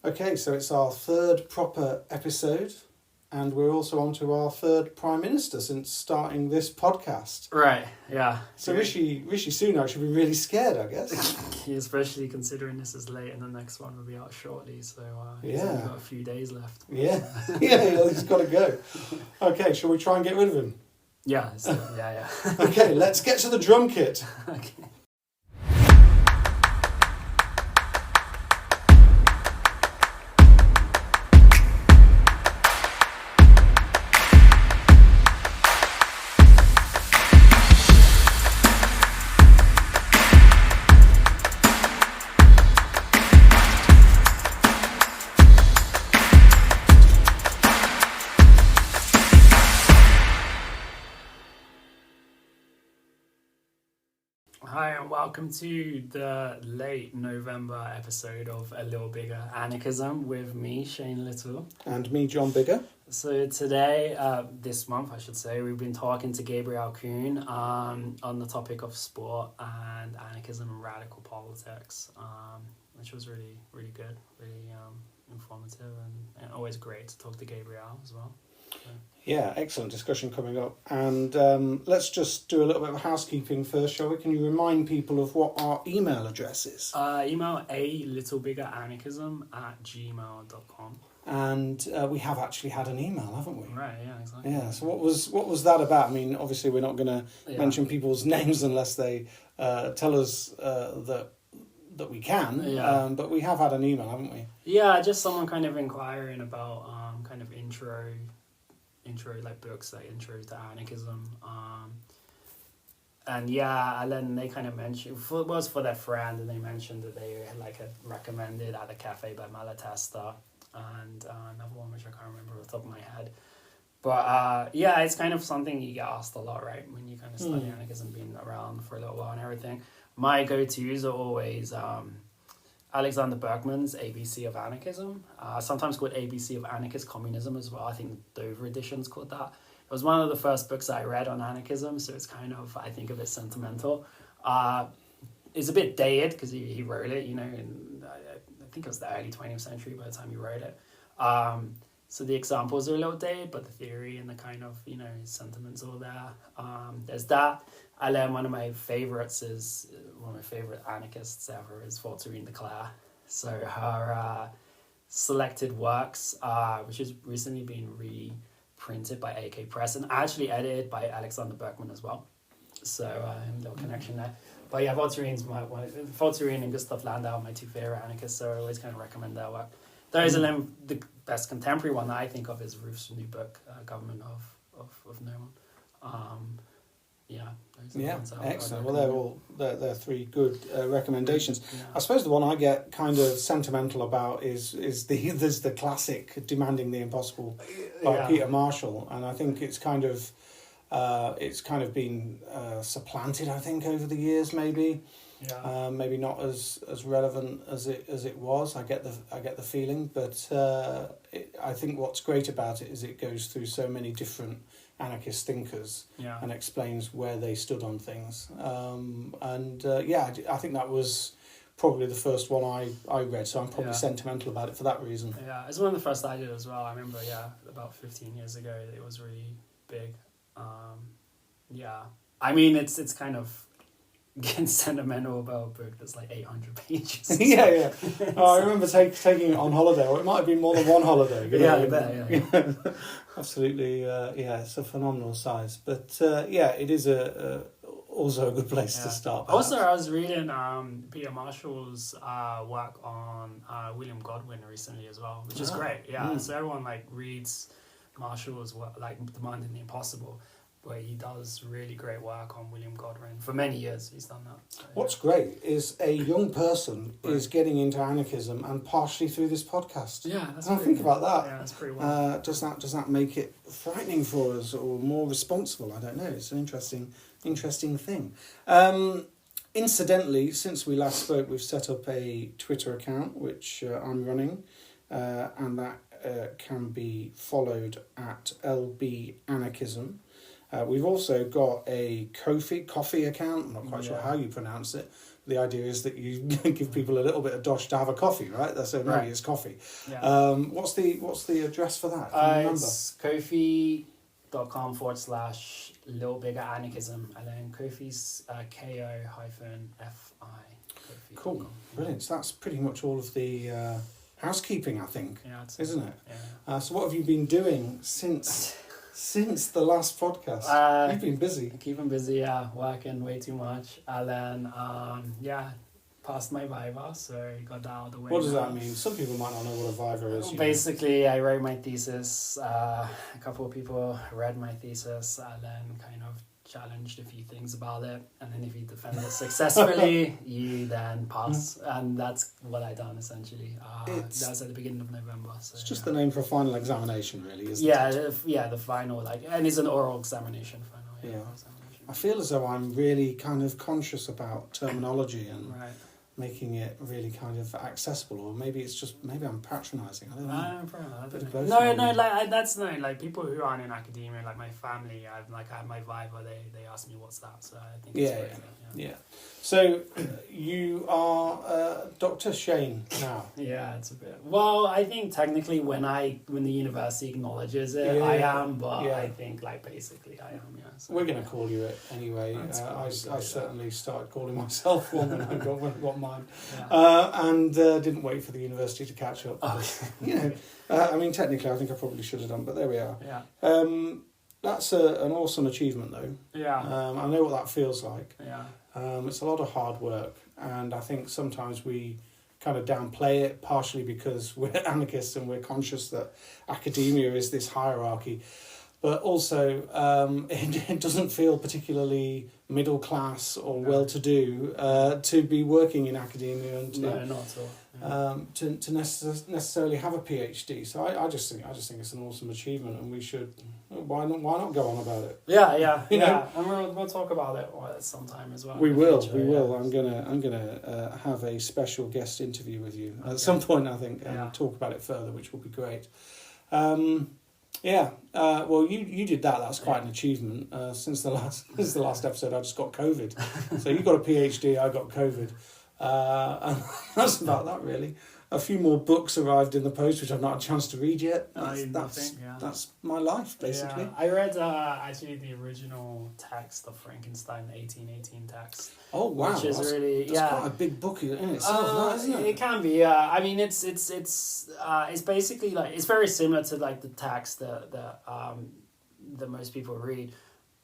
Okay, so it's our third proper episode, and we're also on to our third Prime Minister since starting this podcast. Right, yeah. So Rishi Sunak should be really scared, I guess. Especially considering this is late and the next one will be out shortly, so he's Yeah. only got a few days left. Yeah, yeah, he's got to go. Okay, shall we try and get rid of him? Yeah, yeah. Okay, let's get to the drum kit. Okay. Hi and welcome to the late November episode of A Little Bigger Anarchism with me, Shane Little. And me, John Bigger. So today, this month I should say, we've been talking to Gabriel Kuhn on the topic of sport and anarchism and radical politics, which was really, really good, really informative and always great to talk to Gabriel as well. So. Yeah, excellent discussion coming up. And let's just do a little bit of housekeeping first, shall we? Can you remind people of what our email address is? Email alittlebiggeranarchism@gmail.com. And we have actually had an email, haven't we? Right, yeah, exactly. Yeah, so what was that about? I mean, obviously we're not going to mention people's names unless they tell us that we can. Yeah. But we have had an email, haven't we? Yeah, just someone kind of inquiring about kind of intro like books like intro to anarchism, and then they kind of mentioned it was for their friend, and they mentioned that they had recommended At the Cafe by Malatesta and another one which I can't remember off the top of my head, but it's kind of something you get asked a lot, right, when you kind of study anarchism, being around for a little while and everything. My go-tos are always Alexander Berkman's ABC of Anarchism, sometimes called ABC of Anarchist Communism as well. I think the Dover edition's called that. It was one of the first books I read on anarchism, so it's kind of, I think, a bit sentimental. It's a bit dated because he wrote it, in I think it was the early 20th century by the time he wrote it. So the examples are a little dated, but the theory and the kind of, sentiments all there. There's that. And then one of my favorite anarchists ever is Walterine de Cleyre. So her selected works, which has recently been reprinted by AK Press and actually edited by Alexander Berkman as well. So a little connection there. But yeah, Walterine and Gustav Landau are my two favorite anarchists, so I always kind of recommend their work. There is the best contemporary one that I think of is Ruth's new book, Government of No One. Excellent. Well, they're three good recommendations. Yeah. I suppose the one I get kind of sentimental about is the classic Demanding the Impossible by Peter Marshall, and I think it's kind of been supplanted, I think, over the years, maybe. Yeah. Maybe not as relevant as it was. I get the feeling, but I think what's great about it is it goes through so many different anarchist thinkers and explains where they stood on things. I think that was probably the first one I read, so I'm probably sentimental about it for that reason. Yeah, it's one of the first I did as well. I remember, about 15 years ago, it was really big. I mean, it's kind of getting sentimental about a book that's like 800 pages. Yeah. I remember taking it on holiday, or it might have been more than one holiday. I bet, yeah. Absolutely, it's a phenomenal size. But it is also a good place to start. Perhaps. Also, I was reading Peter Marshall's work on William Godwin recently as well, which is great. Yeah, so everyone reads Marshall's work, Demanding the Impossible, where he does really great work on William Godwin. For many years he's done that. So, What's great is a young person is getting into anarchism, and partially through this podcast. Yeah, that's think about that. Yeah, that's pretty well. Does that make it frightening for us or more responsible? I don't know. It's an interesting thing. Incidentally, since we last spoke, we've set up a Twitter account which I'm running, and that can be followed at LB Anarchism. We've also got a Ko-fi account. I'm not quite sure how you pronounce it, the idea is that you give people a little bit of dosh to have a coffee, right? That's so maybe it's coffee. Yeah. What's the address for that? Can you remember? It's Ko-fi.com/Little Bigger Anarchism, and then Ko-fi's KO-FI. Cool, brilliant. So that's pretty much all of the housekeeping, I think, isn't it? Yeah. So what have you been doing since the last podcast? You've been busy. Keeping busy, working way too much, and then passed my Viva, so got that out of the way. What does that mean? Some people might not know what a Viva is. Basically, I wrote my thesis. A couple of people read my thesis, and then kind of challenged a few things about it, and then if you defend it successfully, you then pass, and that's what I done essentially. That was at the beginning of November. So it's just the name for a final examination, really, isn't it? The final, and it's an oral examination final. Oral examination. I feel as though I'm really kind of conscious about terminology and making it really kind of accessible, or maybe I'm patronising. I don't know. Like people who aren't in academia, like my family. I had my Viva. They asked me what's that, so I think yeah. So you are Dr. Shane now. Yeah, it's a bit. Well, I think technically when the university acknowledges it, I am, but I think basically I am. Yeah. So, we're going to call you it anyway. I certainly started calling myself one when I got mine, and didn't wait for the university to catch up. I mean, technically, I think I probably should have done, but there we are. Yeah. That's an awesome achievement, though. Yeah. I know what that feels like. Yeah. It's a lot of hard work, and I think sometimes we kind of downplay it, partially because we're anarchists and we're conscious that academia is this hierarchy, but also it doesn't feel particularly middle class or well-to-do to be working in academia and not at all. To necessarily have a PhD. So I just think it's an awesome achievement, and we should why not go on about it? Yeah. And we'll talk about it sometime as well. We will. I'm gonna have a special guest interview with you at some point, I think, and talk about it further, which will be great. Well, you did that. That's quite an achievement. Since the last episode, I just got COVID. So you got a PhD, I got COVID. And that's about that, really. A few more books arrived in the post, which I've not had a chance to read yet. That's my life, basically. Yeah. I read actually the original text of Frankenstein, the 1818 text. Oh wow! Which is that's quite a big book in itself, isn't it? It can be. I mean, it's basically it's very similar to the text that most people read.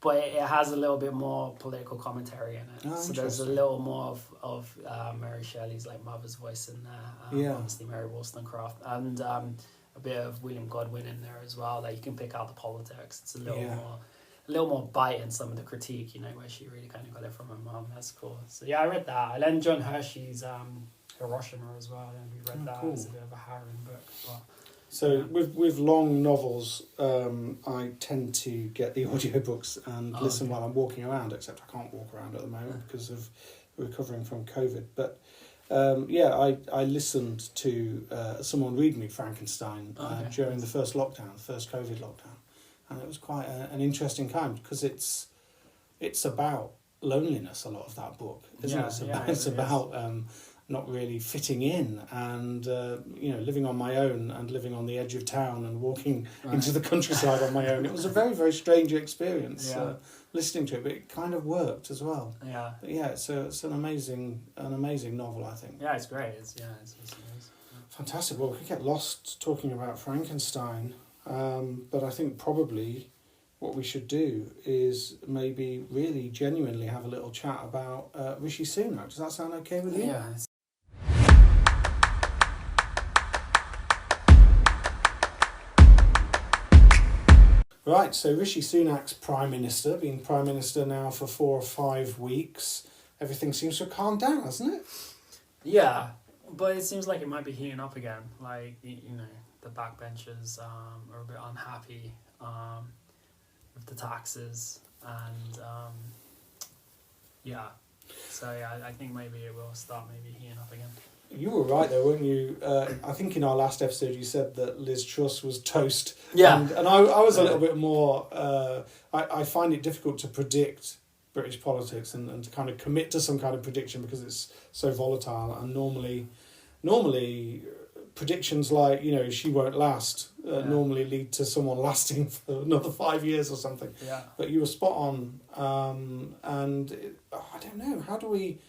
But it has a little bit more political commentary in it. So there's a little more of Mary Shelley's Mother's Voice in there. Obviously Mary Wollstonecraft, and a bit of William Godwin in there as well. You can pick out the politics. It's a little more bite in some of the critique, where she really kind of got it from her mum. That's cool. So I read that. And then John Hershey's Hiroshima as well. And we read that. Cool. It's a bit of a harrowing book. But, so with long novels, I tend to get the audiobooks and listen while I'm walking around, except I can't walk around at the moment because of recovering from COVID. But I listened to someone read me Frankenstein during the first lockdown, the first COVID lockdown. And it was quite an interesting kind, because it's about loneliness, a lot of that book, isn't it? It's about not really fitting in, and living on my own and living on the edge of town and walking into the countryside on my own. It was a very, very strange experience listening to it, but it kind of worked as well. But it's an amazing novel, I think. Yeah, it's great. It's amazing. Fantastic. Well, we could get lost talking about Frankenstein, but I think probably what we should do is maybe really genuinely have a little chat about Rishi Sunak. Does that sound okay with you? Yeah. Right, so Rishi Sunak's Prime Minister, been Prime Minister now for 4 or 5 weeks. Everything seems to have calmed down, hasn't it? Yeah, but it seems like it might be heating up again. The backbenchers are a bit unhappy with the taxes, and so I think maybe it will start heating up again. You were right though, weren't you? I think in our last episode you said that Liz Truss was toast. Yeah. And I was a little bit more... I find it difficult to predict British politics and to kind of commit to some kind of prediction because it's so volatile. And normally predictions like, she won't last normally lead to someone lasting for another 5 years or something. Yeah. But you were spot on. I don't know, how do we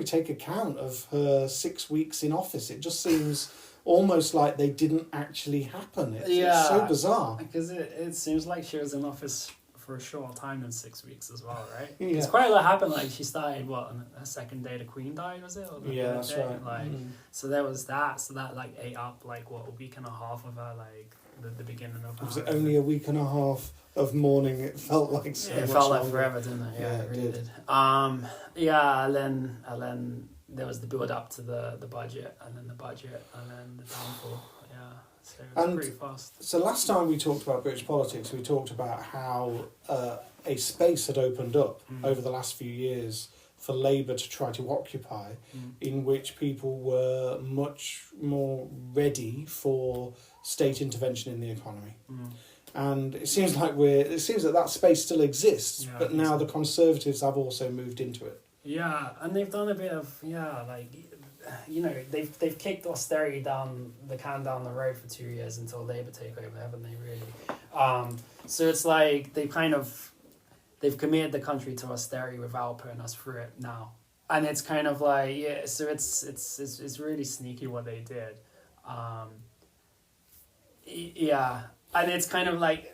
take account of her 6 weeks in office? It just seems almost like they didn't actually happen. It's so bizarre. Because it seems like she was in office for a short time than 6 weeks as well, right? Yeah. It's quite a lot happened. Like she started on her second day the Queen died, was it? Or the third That's day? right. Like so there was that. So that like ate up like a week and a half of her, like the beginning of her. Was it only a week and a half of mourning? It felt like so much it felt like longer. forever, didn't it? Yeah, it really did. And then there was the build up to the budget, and then the budget, and then the downfall. Yeah. So it was pretty fast. So last time we talked about British politics, we talked about how a space had opened up over the last few years for Labour to try to occupy, in which people were much more ready for state intervention in the economy. And it seems that space still exists, but now the Conservatives have also moved into it. Yeah, and they've done a bit of they've kicked austerity down the road for 2 years until Labour take over, haven't they? Really. So it's like they've committed the country to austerity without putting us through it now, and it's kind of like So it's really sneaky what they did. And it's kind of like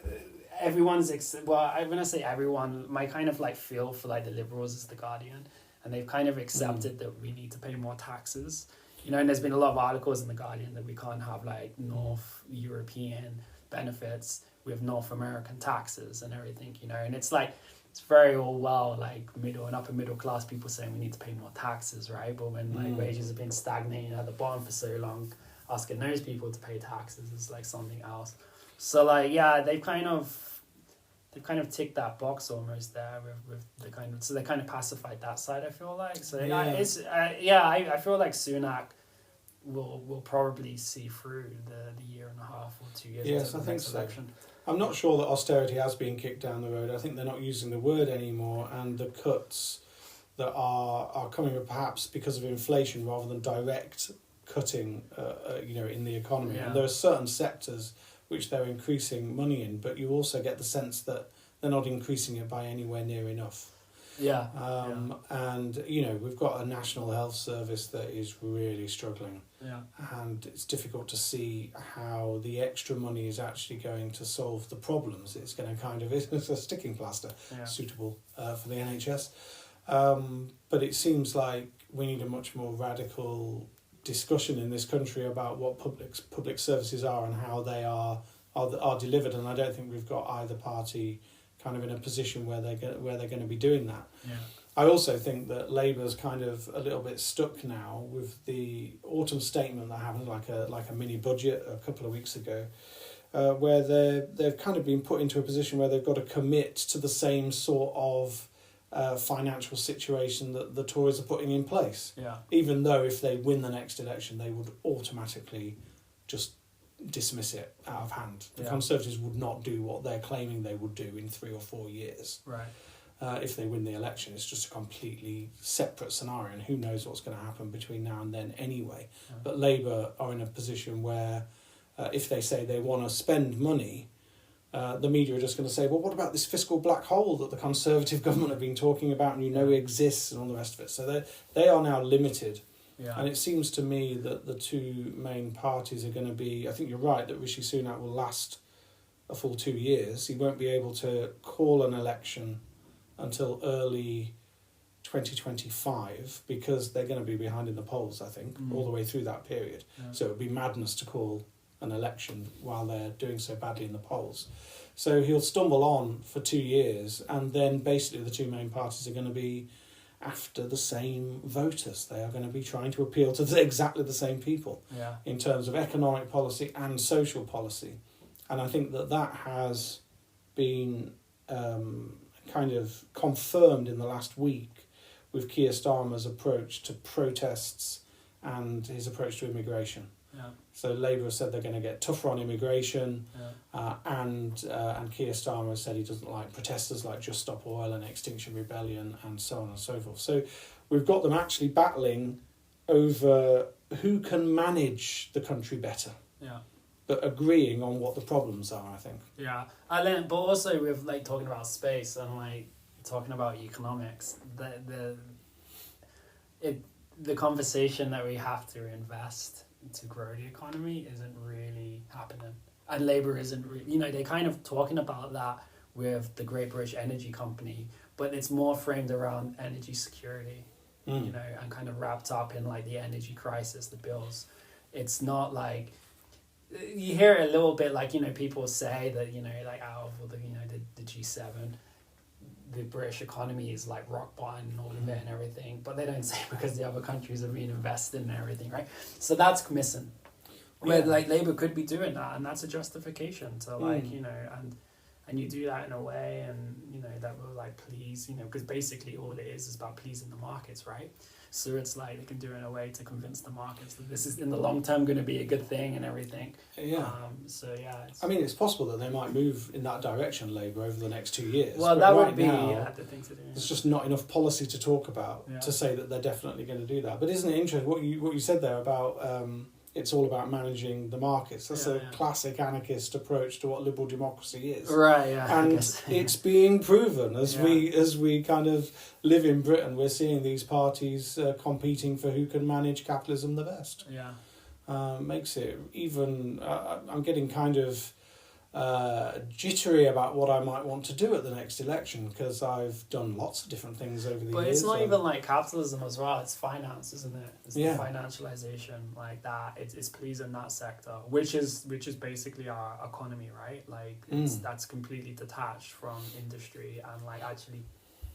everyone's I'm gonna say everyone. My kind of like feel for like the Liberals is the Guardian. And they've kind of accepted that we need to pay more taxes. And there's been a lot of articles in The Guardian that we can't have like North European benefits with North American taxes and everything, And it's like, it's very all well, like middle and upper middle class people saying we need to pay more taxes, right? But when like wages have been stagnating at the bottom for so long, asking those people to pay taxes is like something else. So like, they've kind of ticked that box almost there with the kind of, so they kind of pacified that side, I feel like. So I feel like Sunak will probably see through the year and a half or 2 years until the next election. I'm not sure that austerity has been kicked down the road. I think they're not using the word anymore, and the cuts that are coming perhaps because of inflation rather than direct cutting in the economy. And there are certain sectors which they're increasing money in, but you also get the sense that they're not increasing it by anywhere near enough. And we've got a national health service that is really struggling, and it's difficult to see how the extra money is actually going to solve the problems. It's going to it's a sticking plaster, suitable for the NHS, but it seems like we need a much more radical discussion in this country about what public services are and how they are delivered, and I don't think we've got either party kind of in a position where they're going to be doing that. I also think that Labour's kind of a little bit stuck now with the autumn statement that happened, like a mini budget a couple of weeks ago, where they've kind of been put into a position where they've got to commit to the same sort of financial situation that the Tories are putting in place. Even though if they win the next election, they would automatically just dismiss it out of hand. The Conservatives would not do what they're claiming they would do in 3 or 4 years. If they win the election, it's just a completely separate scenario, and who knows what's going to happen between now and then anyway. But Labour are in a position where if they say they want to spend money, the media are just going to say, well, what about this fiscal black hole that the Conservative government have been talking about and exists and all the rest of it. So they are now limited. And it seems to me that the two main parties are going to be, I think you're right, that Rishi Sunak will last a full 2 years. He won't be able to call an election until early 2025 because they're going to be behind in the polls, I think, all the way through that period. So it would be madness to call an election while they're doing so badly in the polls. So he'll stumble on for 2 years, and then basically the two main parties are going to be after the same voters. They are going to be trying to appeal to exactly the same people in terms of economic policy and social policy. And I think that has been kind of confirmed in the last week with Keir Starmer's approach to protests and his approach to immigration. Yeah. So Labour has said they're going to get tougher on immigration, Yeah. and Keir Starmer has said he doesn't like protesters like Just Stop Oil and Extinction Rebellion and so on and so forth. So we've got them actually battling over who can manage the country better. Yeah. But agreeing on what the problems are, I think. Yeah, but also with like talking about space and like talking about economics, the conversation that we have to invest to grow the economy isn't really happening, and Labour isn't really. They're kind of talking about that with the Great British Energy Company, but it's more framed around energy security, and kind of wrapped up in like the energy crisis, the bills. It's not like. You hear it a little bit like, people say that, like out of the G7, the British economy is like rock bottom and all of it and everything, but they don't say because the other countries have been invested in everything, right? So that's missing. Where like Labour could be doing that, and that's a justification to like, and you do that in a way and, that will like please, because basically all it is about pleasing the markets, right? So it's like they can do it in a way to convince the markets that this is in the long term going to be a good thing and everything. Yeah. It's possible that they might move in that direction, Labour, over the next 2 years. Well, that would be the thing to do. There's just not enough policy to talk about to say that they're definitely going to do that. But isn't it interesting what you said there about it's all about managing the markets? That's a classic anarchist approach to what liberal democracy is. Right, yeah. And it's being proven as we kind of live in Britain. We're seeing these parties competing for who can manage capitalism the best. Yeah. Makes it even... I'm getting kind of jittery about what I might want to do at the next election, because I've done lots of different things over the years. But it's not even like capitalism as well, it's finance, isn't it? It's the financialization like that. It's pleasing that sector, which is basically our economy, right? Like that's completely detached from industry and like actually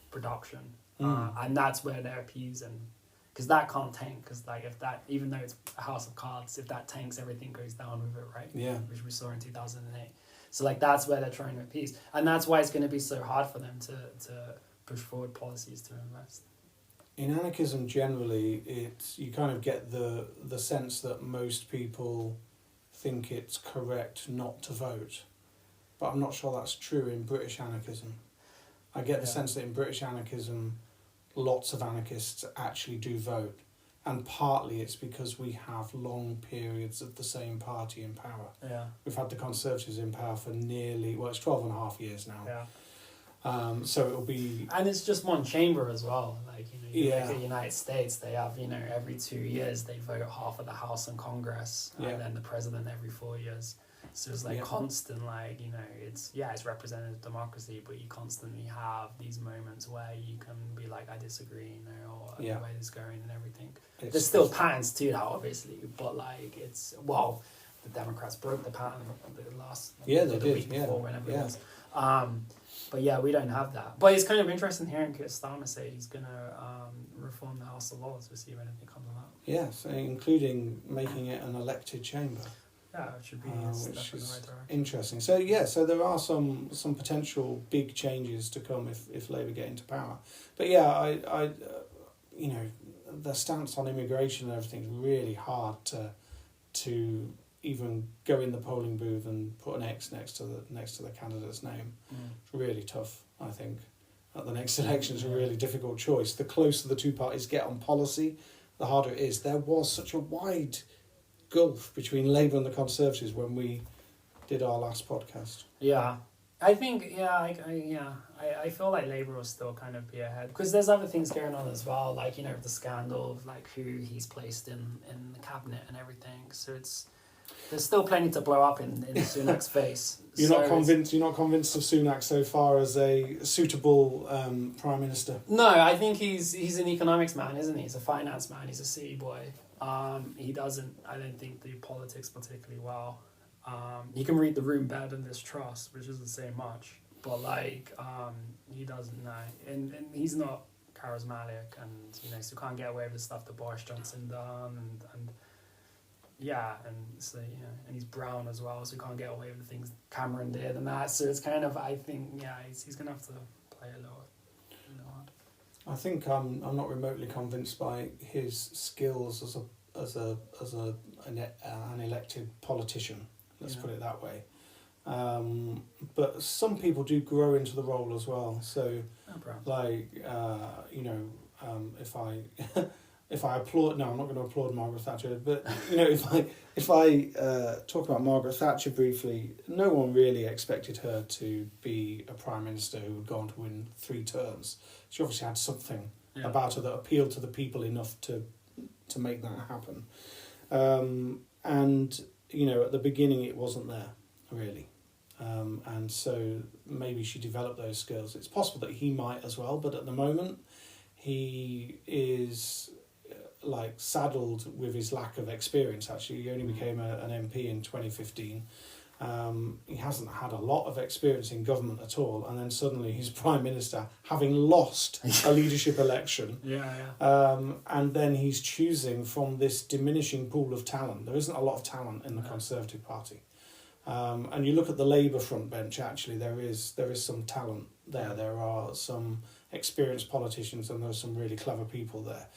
production. And that's where they're appeasing, because that can't tank, because like if that, even though it's a house of cards, if that tanks, everything goes down with it, right? Yeah. Which we saw in 2008. So like that's where they're trying to appease, and that's why it's going to be so hard for them to push forward policies to invest. In anarchism generally, you kind of get the sense that most people think it's correct not to vote, but I'm not sure that's true in British anarchism. I get the sense that in British anarchism, lots of anarchists actually do vote. And partly it's because we have long periods of the same party in power. Yeah. We've had the Conservatives in power for it's 12 and a half years now. Yeah. So it'll be... And it's just one chamber as well. Like, look at the United States, they have, every 2 years they vote half of the House and Congress, and then the president every 4 years. So it's like constant, like, it's representative democracy, but you constantly have these moments where you can be like, I disagree, or the way it's going and everything. There's still patterns to that, obviously, but like the Democrats broke the pattern the last week before, whenever it was. But we don't have that. But it's kind of interesting hearing Keir Starmer say he's going to reform the House of Lords. We'll see when anything comes of that. Yes, including making it an elected chamber. Yeah, it should be a step in the right direction. Interesting. So there are some potential big changes to come if Labour get into power. But I the stance on immigration and everything is really hard to even go in the polling booth and put an X next to the candidate's name. It's really tough, I think. At the next election is a really difficult choice. The closer the two parties get on policy, the harder it is. There was such a wide gulf between Labour and the Conservatives when we did our last podcast. Yeah. I think, I feel like Labour will still kind of be ahead, because there's other things going on as well, like, the scandal of like who he's placed in the cabinet and everything. So there's still plenty to blow up in Sunak's face. You're not convinced of Sunak so far as a suitable Prime Minister? No, I think he's an economics man, isn't he? He's a finance man, he's a city boy. I don't think the politics particularly well. He can read the room better than this trust, which isn't saying much, but like he doesn't know, and he's not charismatic, and so can't get away with the stuff that Boris Johnson done, and so and he's brown as well, so he can't get away with the things Cameron did and that. So it's kind of, I think he's gonna have to play a little hard. I think I'm not remotely convinced by his skills as a an elected politician. Let's put it that way. But some people do grow into the role as well. So, if I if I applaud, no, I'm not going to applaud Margaret Thatcher. But if I talk about Margaret Thatcher briefly, no one really expected her to be a prime minister who would go on to win 3 terms. She obviously had something about her that appealed to the people enough to make that happen. And at the beginning it wasn't there really. And so maybe she developed those skills. It's possible that he might as well, but at the moment he is saddled with his lack of experience. Actually, he only became an MP in 2015. He hasn't had a lot of experience in government at all, and then suddenly he's prime minister, having lost a leadership election. And then he's choosing from this diminishing pool of talent. There isn't a lot of talent in the Conservative Party. And you look at the Labour front bench, actually, there is some talent there. There are some experienced politicians and there's some really clever people there.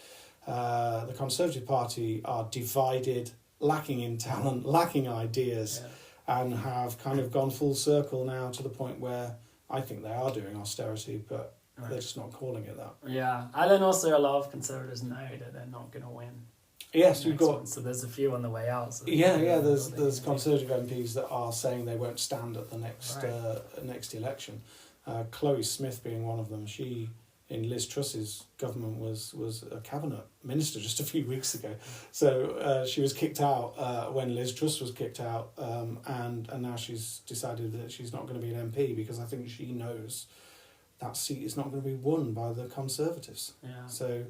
The Conservative Party are divided, lacking in talent, lacking ideas, and have kind of gone full circle now to the point where I think they are doing austerity, but they're just not calling it that. Yeah, and then also a lot of Conservatives know that they're not going to win. Yes, you've got... So there's a few on the way out. So there's Conservative MPs that are saying they won't stand at the next election. Chloe Smith being one of them. She, in Liz Truss's government, was a cabinet minister just a few weeks ago. So she was kicked out when Liz Truss was kicked out, and now she's decided that she's not going to be an MP because I think she knows that seat is not going to be won by the Conservatives. Yeah. So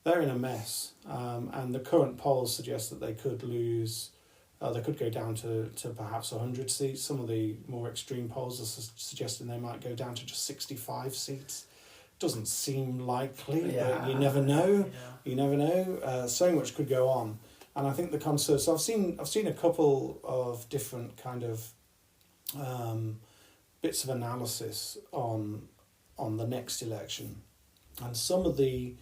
they're in a mess, and the current polls suggest that they could lose. They could go down to perhaps 100 seats. Some of the more extreme polls are suggesting they might go down to just 65 seats. Doesn't seem likely, but you never know. You never know. So much could go on, and I think the Conservatives. So I've seen a couple of different kind of bits of analysis on the next election, and some of the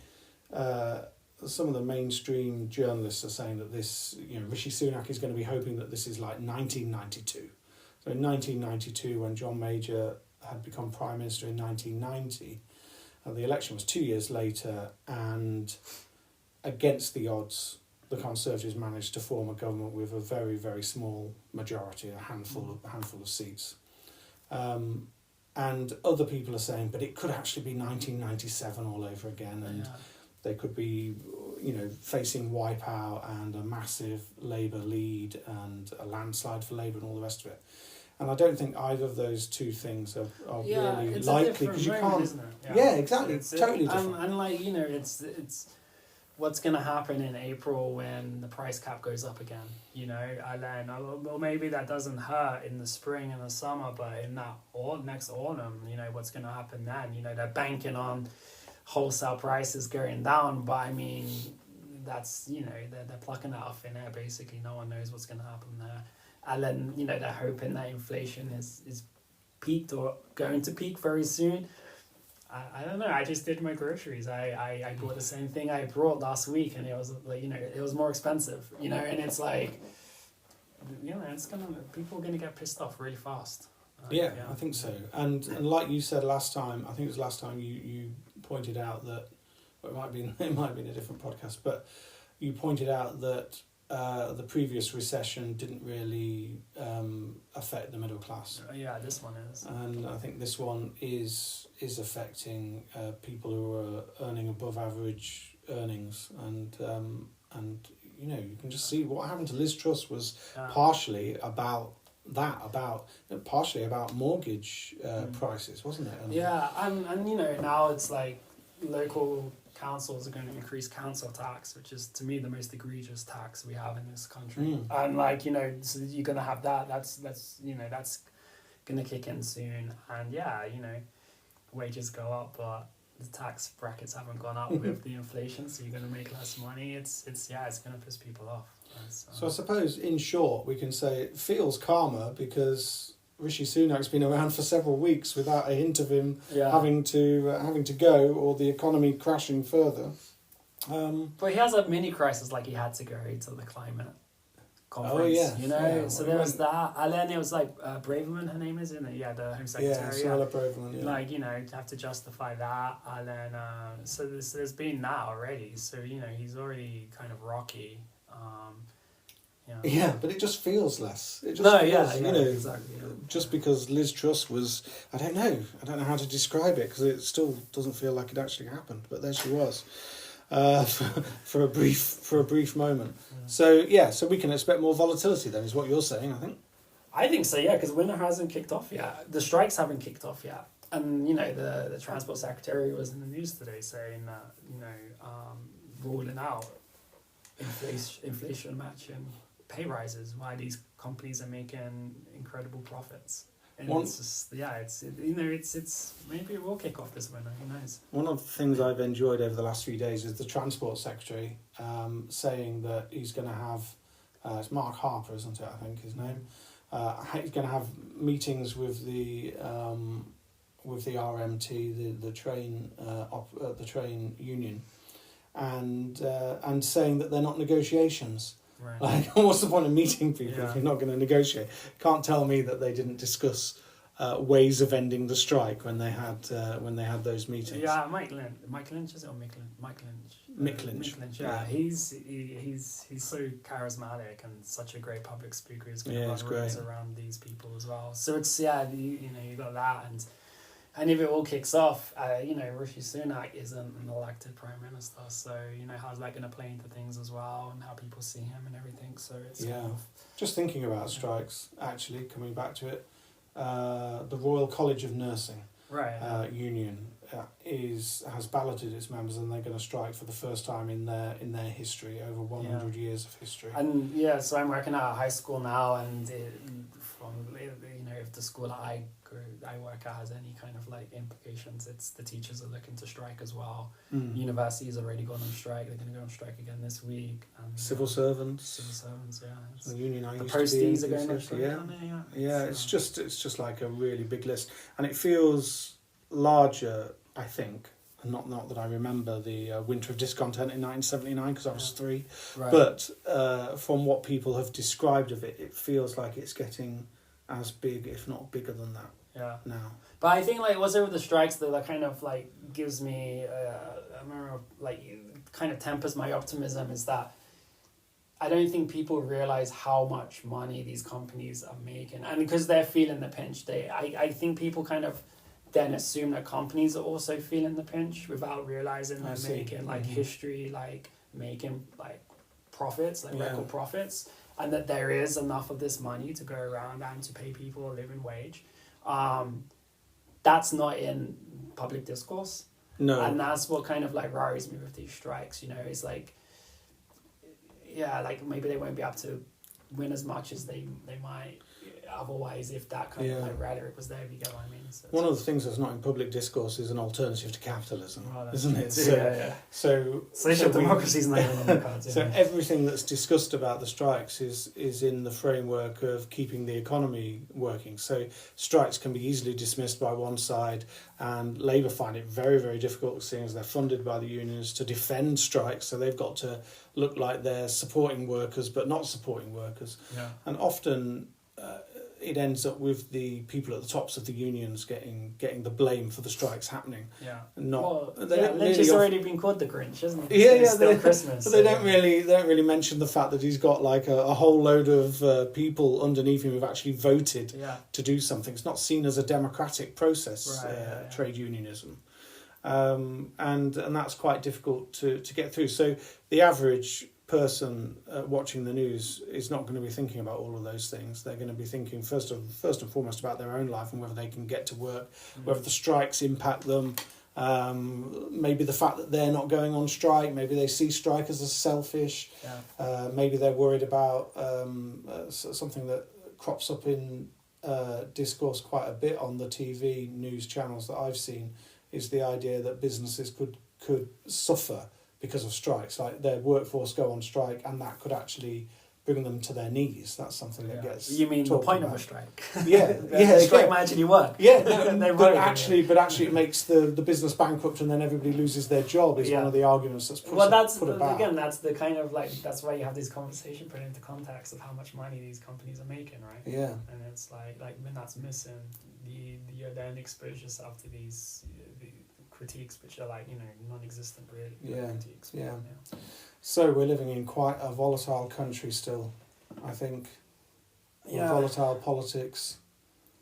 mainstream journalists are saying that this, Rishi Sunak is going to be hoping that this is like 1992. So in 1992, when John Major had become Prime Minister in 1990, the election was 2 years later, and against the odds, the Conservatives managed to form a government with a very, very small majority, a handful of seats. And other people are saying, but it could actually be 1997 all over again, and they could be, facing wipeout and a massive Labour lead and a landslide for Labour and all the rest of it. And I don't think either of those two things are really likely, because you can't. Isn't it? Yeah, exactly. It's totally different. And it's what's going to happen in April when the price cap goes up again. Well, maybe that doesn't hurt in the spring and the summer, but in that next autumn, what's going to happen then? They're banking on wholesale prices going down, but I mean, that's they're plucking that off thin air. Basically, no one knows what's going to happen there. And then, they're hoping that inflation is peaked or going to peak very soon. I don't know. I just did my groceries. I bought the same thing I brought last week, and it was it was more expensive. And it's like, it's people are gonna get pissed off really fast. I think so. And like you said last time, I think it was last time you pointed out that, well, it might be in a different podcast, but you pointed out that the previous recession didn't really affect the middle class. Yeah, this one is. And I think this one is affecting people who are earning above average earnings, and you can just see what happened to Liz Truss was partially about mortgage prices, wasn't it? And now it's like local councils are going to increase council tax, which is to me the most egregious tax we have in this country. And so you're going to have that. That's going to kick in soon. And wages go up, but the tax brackets haven't gone up with the inflation, so you're going to make less money. It's going to piss people off. So I suppose, in short, we can say it feels calmer because Rishi Sunak's been around for several weeks without a hint of him having to go, or the economy crashing further. But he has a mini crisis, like he had to go to the climate conference. Oh yeah, you know. Yeah. So there was that, and then it was like Braverman, her name is, isn't it? Yeah, the Home Secretary. Yeah, Suella Braverman. Yeah. Like, you know, have to justify that, and then so there's been that already. So, you know, he's already kind of rocky. Yeah, but it just feels less. It just feels, you know, exactly. Yeah. Just because Liz Truss was, I don't know how to describe it because it still doesn't feel like it actually happened. But there she was, for a brief moment. Yeah. So we can expect more volatility then, is what you're saying, I think. I think so, yeah, because winter hasn't kicked off yet. The strikes haven't kicked off yet. And, you know, the Transport Secretary was in the news today saying that, you know, ruling out inflation matching pay rises, why these companies are making incredible profits. And it's just, it's maybe it will kick off this winter, who knows. One of the things I've enjoyed over the last few days is the Transport Secretary saying that he's going to have, it's Mark Harper, isn't it, I think his name, he's going to have meetings with the RMT, the train union, and saying that they're not negotiations. Right. Like, what's the point of meeting people if you're not going to negotiate? Can't tell me that they didn't discuss ways of ending the strike when they had those meetings. Yeah, Mike Lynch, is it, or Mick Lynch? Mick Lynch. Yeah, he's so charismatic and such a great public speaker. He's going to run rooms around these people as well. So it's you got that, and if it all kicks off, Rishi Sunak isn't an elected prime minister, so how's that going to play into things as well, and how people see him and everything. So it's just thinking about strikes. Actually, coming back to it, the Royal College of Nursing union has balloted its members, and they're going to strike for the first time in their history, over 100 years of history. And so I'm working at a high school now, and if the school I work at has any kind of like implications, it's the teachers are looking to strike as well. Universities already gone on strike. They're going to go on strike again this week. And civil servants, the union I used to be in. The posties are going on strike. It's just like a really big list, and it feels larger, I think. Not that I remember the Winter of Discontent in 1979 because I was 3, but from what people have described of it, it feels like it's getting as big, if not bigger than that. Yeah. Now. But I think like what's over the strikes that kind of like gives me kind of tempers my optimism is that I don't think people realize how much money these companies are making, and because they're feeling the pinch, I think people kind of then assume that companies are also feeling the pinch without realizing they're making like history, like making like profits, like record profits, and that there is enough of this money to go around and to pay people a living wage. That's not in public discourse. No. And that's what kind of like worries me with these strikes, it's like, like maybe they won't be able to win as much as they might otherwise if that kind of like rhetoric was there, if you get what I mean. So one of the things that's not in public discourse is an alternative to capitalism, isn't it? So social democracy's not even on the cards. So everything that's discussed about the strikes is in the framework of keeping the economy working. So strikes can be easily dismissed by one side, and Labour find it very, very difficult, seeing as they're funded by the unions, to defend strikes. So they've got to look like they're supporting workers but not supporting workers. Yeah. And often it ends up with the people at the tops of the unions getting the blame for the strikes happening. Yeah. Lynch has already been called the Grinch, isn't he? It's still Christmas. But they don't really mention the fact that he's got like a whole load of people underneath him who've actually voted to do something. It's not seen as a democratic process, trade unionism. And that's quite difficult to get through. So the average person watching the news is not going to be thinking about all of those things. They're going to be thinking first and foremost about their own life and whether they can get to work, whether the strikes impact them, maybe the fact that they're not going on strike, maybe they see strikers as selfish, maybe they're worried about something that crops up in discourse quite a bit on the TV news channels that I've seen, is the idea that businesses could suffer because of strikes, like their workforce go on strike, and that could actually bring them to their knees. That's something that gets. You mean the point about. Of a strike? Yeah, the strike might actually work. Yeah, no, but actually it makes the business bankrupt, and then everybody loses their job. Is one of the arguments that's put about. Again, that's the kind of like that's why you have this conversation put into context of how much money these companies are making, right? Yeah, and it's like when that's missing, you then expose yourself to these the critiques which are like non-existent really. Yeah, critiques, yeah. So we're living in quite a volatile country still, I think. Yeah. Volatile politics,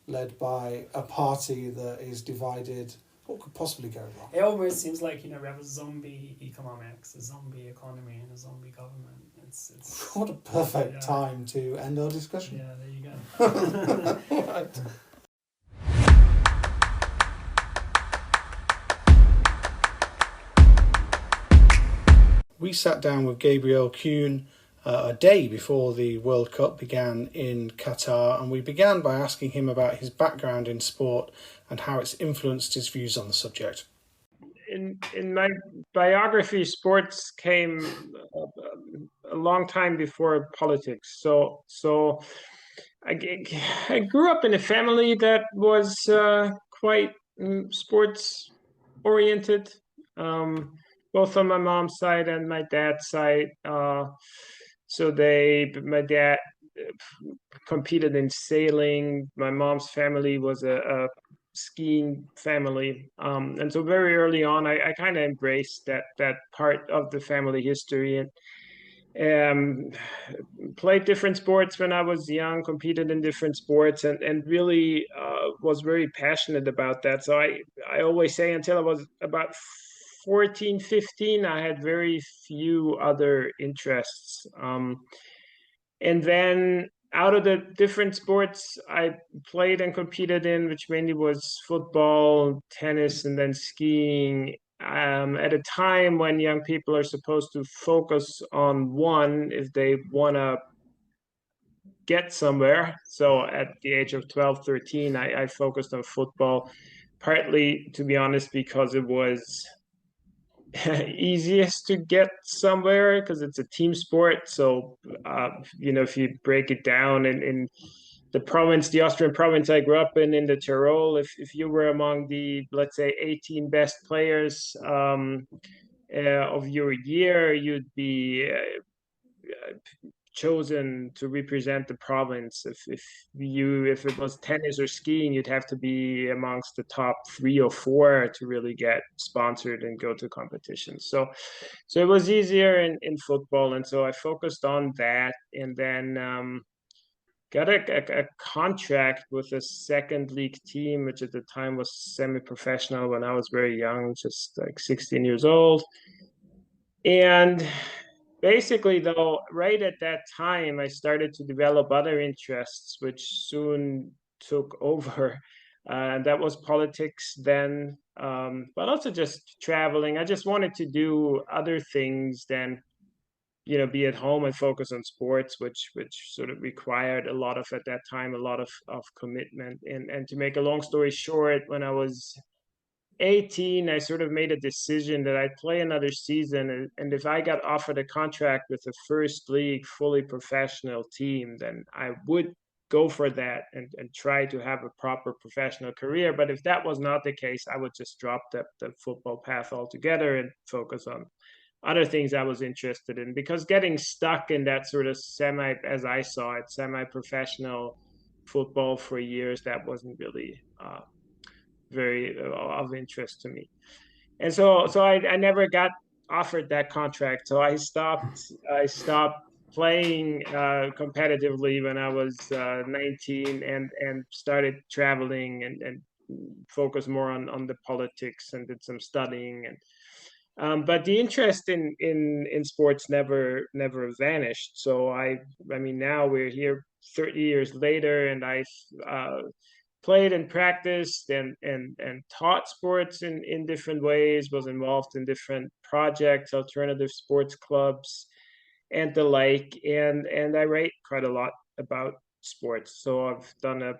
led by a party that is divided. What could possibly go wrong? It almost seems like we have a zombie economics, a zombie economy, and a zombie government. It's what a perfect time to end our discussion. Yeah, there you go. Right. We sat down with Gabriel Kuhn a day before the World Cup began in Qatar, and we began by asking him about his background in sport and how it's influenced his views on the subject. In my biography, sports came a long time before politics. So I grew up in a family that was quite sports oriented. Both on my mom's side and my dad's side. My dad competed in sailing. My mom's family was a skiing family. And so very early on, I kind of embraced that part of the family history and played different sports when I was young, competed in different sports and really was very passionate about that. So I always say until I was about 14, 15, I had very few other interests. And then out of the different sports I played and competed in, which mainly was football, tennis, and then skiing, at a time when young people are supposed to focus on one if they want to get somewhere. So at the age of 12, 13, I focused on football, partly, to be honest, because it was easiest to get somewhere because it's a team sport. So if you break it down in the Austrian province I grew up in the Tyrol, if you were among the, let's say, 18 best players of your year, you'd be chosen to represent the province. If it was tennis or skiing, you'd have to be amongst the top 3 or 4 to really get sponsored and go to competitions. So it was easier in football, and so I focused on that, and then got a contract with a second league team, which at the time was semi-professional when I was very young, just like 16 years old. And basically, though, right at that time, I started to develop other interests, which soon took over. And that was politics then, but also just traveling. I just wanted to do other things than, be at home and focus on sports, which sort of required a lot of, at that time, a lot of commitment. And to make a long story short, when I was 18, I sort of made a decision that I'd play another season, and if I got offered a contract with a first league, fully professional team, then I would go for that and try to have a proper professional career. But if that was not the case, I would just drop the football path altogether and focus on other things I was interested in, because getting stuck in that sort of as I saw it, semi-professional football for years, that wasn't really very of interest to me. And so I never got offered that contract. So I stopped playing competitively when I was 19 and started traveling and focused more on the politics and did some studying. And but the interest in sports never vanished. So I mean, now we're here 30 years later, and I've played and practiced and taught sports in different ways, was involved in different projects, alternative sports clubs, and the like. And I write quite a lot about sports. So I've done a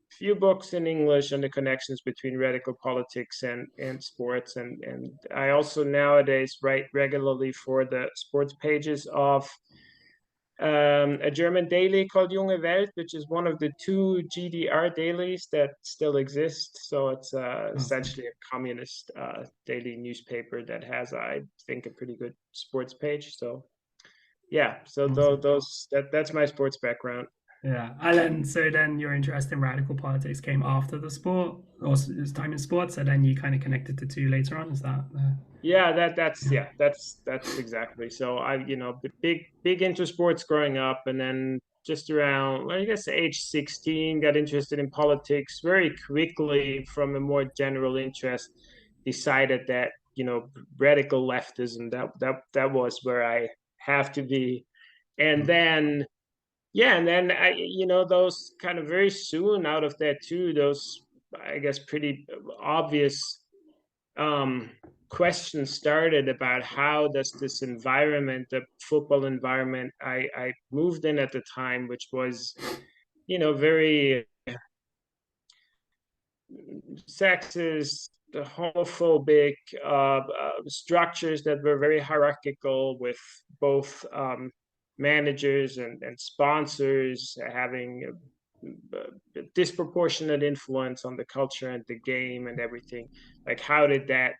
few books in English on the connections between radical politics and sports. And I also nowadays write regularly for the sports pages of a German daily called Junge Welt, which is one of the 2 GDR dailies that still exist. So it's essentially a communist daily newspaper that has, I think, a pretty good sports page. So yeah, so that's my sports background. Yeah, and then so then your interest in radical politics came after the sport, or time in sports, so then you kind of connected the two later on. Is that? That's exactly. So I, big into sports growing up, and then just around, well, I guess age 16, got interested in politics very quickly from a more general interest. Decided that radical leftism, that was where I have to be, and then I, those kind of very soon out of that too, those, I guess, pretty obvious questions started about how does this environment, the football environment I moved in at the time, which was, very sexist, homophobic, structures that were very hierarchical, with both managers and sponsors having a disproportionate influence on the culture and the game and everything. Like, how did that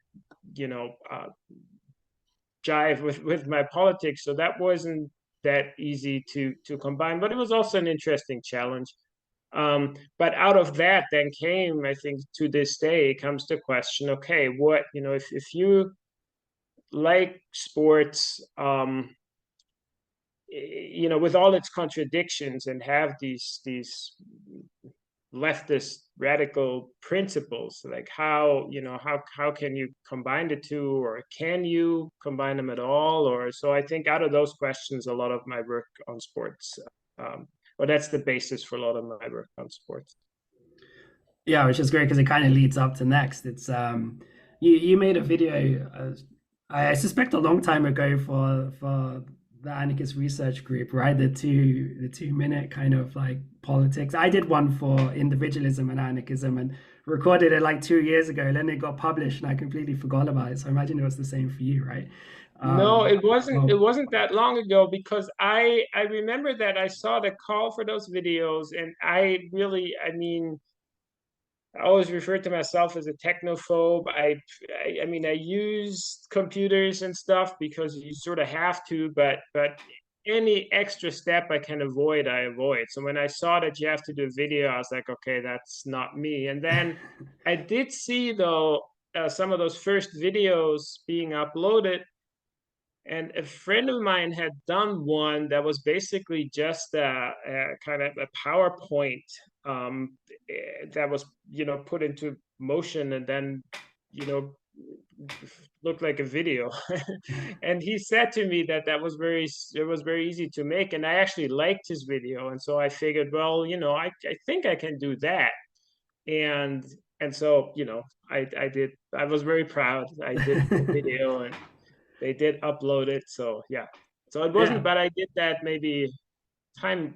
jive with my politics? So that wasn't that easy to combine, but it was also an interesting challenge. But out of that then came, I think, to this day comes the question, okay, what, if you like sports, with all its contradictions, and have these leftist radical principles, like how can you combine the two, or can you combine them at all? Or so I think out of those questions, a lot of my work on sports, well, that's the basis for a lot of my work on sports. Yeah, which is great because it kind of leads up to next. It's you made a video, I suspect a long time ago, for the anarchist research group, right? The 2 minute kind of like politics. I did one for individualism and anarchism and recorded it like 2 years ago. And then it got published and I completely forgot about it. So I imagine it was the same for you, right? No, it wasn't that long ago, because I remember that I saw the call for those videos, and I mean, I always refer to myself as a technophobe. I mean, I use computers and stuff because you sort of have to, but any extra step I can avoid, I avoid. So when I saw that you have to do a video, I was like, okay, that's not me. And then I did see, though, some of those first videos being uploaded, and a friend of mine had done one that was basically just a kind of a PowerPoint that was, put into motion, and then, looked like a video. And he said to me that it was very easy to make, and I actually liked his video, and so I figured, well, I think I can do that. And so, I did. I was very proud. I did the video, and they did upload it. So yeah, so it wasn't, but I did that maybe, time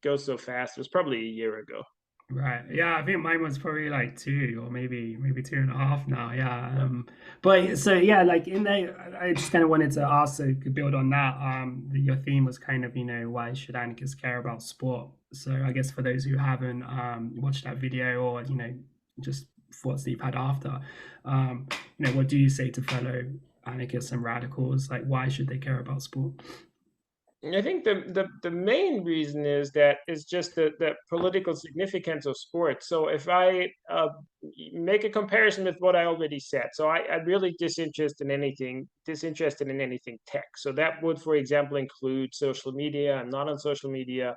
goes so fast. It was probably a year ago. Right. Yeah, I think mine was probably like 2 or maybe 2.5 now. Yeah. But so yeah, like in there, I just kind of wanted to also build on that. Your theme was kind of, why should anarchists care about sport? So I guess for those who haven't watched that video, or just thoughts that you've had after, what do you say to fellow anarchists and radicals? Like, why should they care about sport? I think the main reason is just the political significance of sports. So if I make a comparison with what I already said, so I'm really disinterested in anything tech. So that would, for example, include social media. I'm not on social media.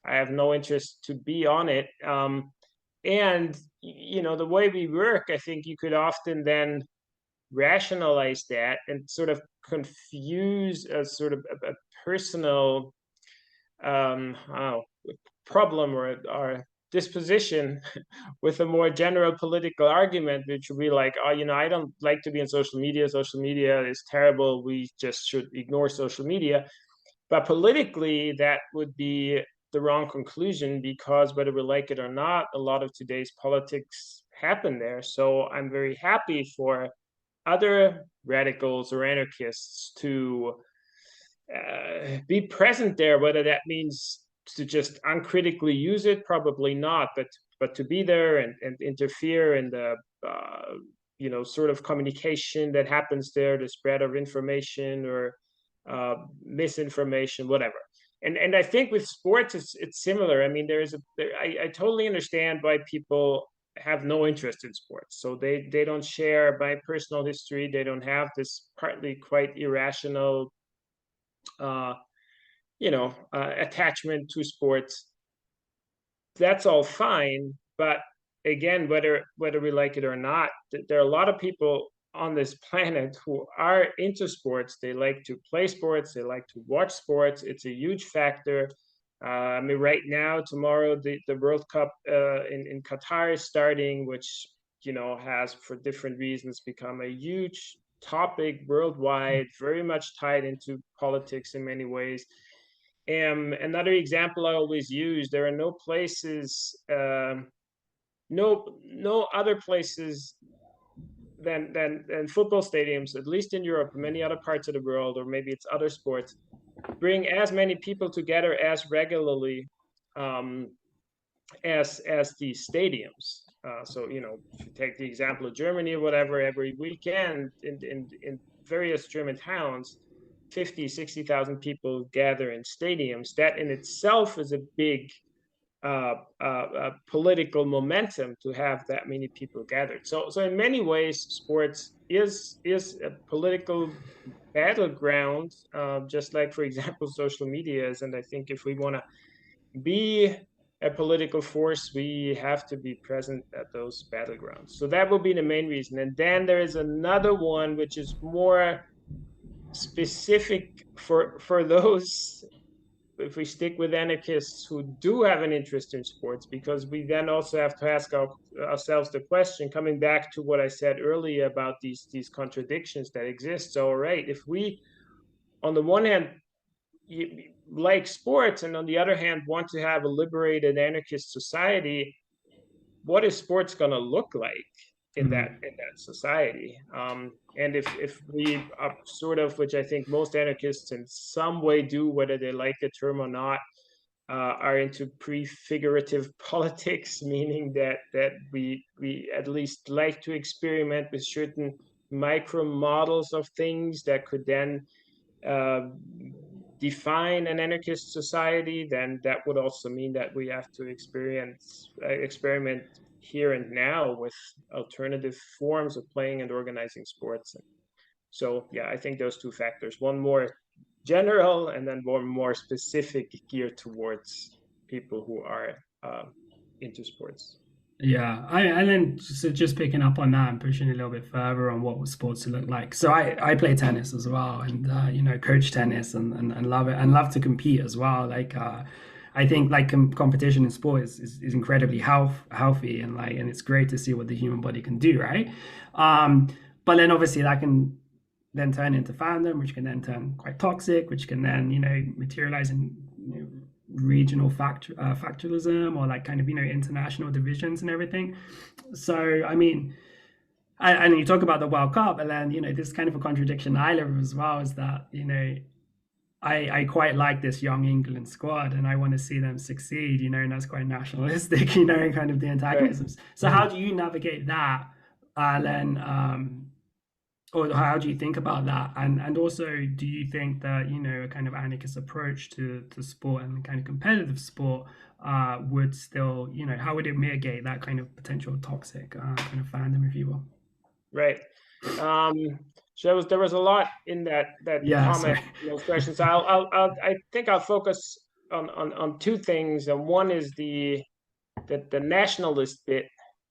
I have no interest to be on it. And the way we work, I think you could often then rationalize that and sort of confuse a sort of a personal problem or disposition with a more general political argument, which would be like, oh, I don't like to be on social media. Social media is terrible. We just should ignore social media. But politically, that would be the wrong conclusion, because whether we like it or not, a lot of today's politics happen there. So I'm very happy for other radicals or anarchists to be present there. Whether that means to just uncritically use it, probably not, but to be there and interfere in the sort of communication that happens there, the spread of information or misinformation, whatever. And I think with sports it's similar. I mean, I totally understand why people have no interest in sports. So they don't share my personal history. They don't have this partly quite irrational attachment to sports. That's all fine, but again, whether we like it or not, there are a lot of people on this planet who are into sports. They like to play sports, they like to watch sports. It's a huge factor. I mean, right now, tomorrow, the World Cup in Qatar is starting, which has, for different reasons, become a huge topic worldwide, very much tied into politics in many ways. Another example I always use: there are no places, no other places than football stadiums, at least in Europe, many other parts of the world, or maybe it's other sports, bring as many people together as regularly as these stadiums. So if you take the example of Germany or whatever, every weekend in various German towns, 50, 60,000 people gather in stadiums. That in itself is a big political momentum to have that many people gathered. So in many ways, sports is a political battleground, just like, for example, social media is. And I think if we want to be a political force, we have to be present at those battlegrounds. So that will be the main reason. And then there is another one which is more specific for those, if we stick with anarchists who do have an interest in sports, because we then also have to ask ourselves the question, coming back to what I said earlier about these contradictions that exist. So, all right, if we, on the one hand, like sports, and on the other hand, want to have a liberated anarchist society, what is sports going to look like in that society? And if we are sort of, which I think most anarchists in some way do, whether they like the term or not, are into prefigurative politics, meaning that we at least like to experiment with certain micro models of things that could then define an anarchist society, then that would also mean that we have to experiment here and now with alternative forms of playing and organizing sports. So yeah, I think those two factors, one more general and then one more specific, geared towards people who are into sports. Yeah, and then just picking up on that and pushing a little bit further on what sports look like. So I play tennis as well, and coach tennis and love it, and love to compete as well. I think competition in sport is incredibly healthy, and it's great to see what the human body can do, right? But then obviously that can then turn into fandom, which can then turn quite toxic, which can then materialize in regional factionalism, or international divisions and everything. So I mean, and you talk about the World Cup, and then this kind of a contradiction I live as well, is that I quite like this young England squad, and I want to see them succeed, and that's quite nationalistic, and kind of the antagonisms. So how do you navigate that, Len? Or how do you think about that? And also, do you think that, a kind of anarchist approach to sport and kind of competitive sport would still, how would it mitigate that kind of potential toxic kind of fandom, if you will? Right. So there was a lot in that comment, those questions. I think I'll focus on two things. And one is the nationalist bit,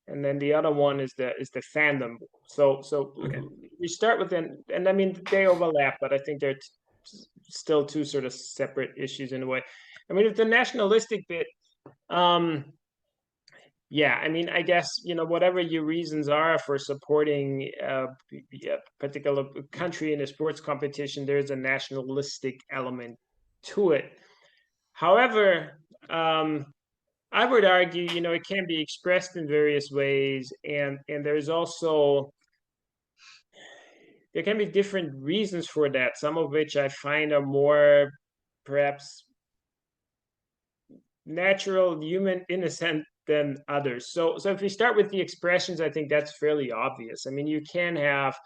and then the other one is the fandom. So okay. We start with and I mean, they overlap, but I think they're still two sort of separate issues in a way. I mean, if the nationalistic bit, yeah, I mean, I guess, whatever your reasons are for supporting a particular country in a sports competition, there's a nationalistic element to it. However, I would argue, it can be expressed in various ways, and there's also there can be different reasons for that, some of which I find are more perhaps natural, human, innocent than others. So if we start with the expressions, I think that's fairly obvious. I mean, you can have,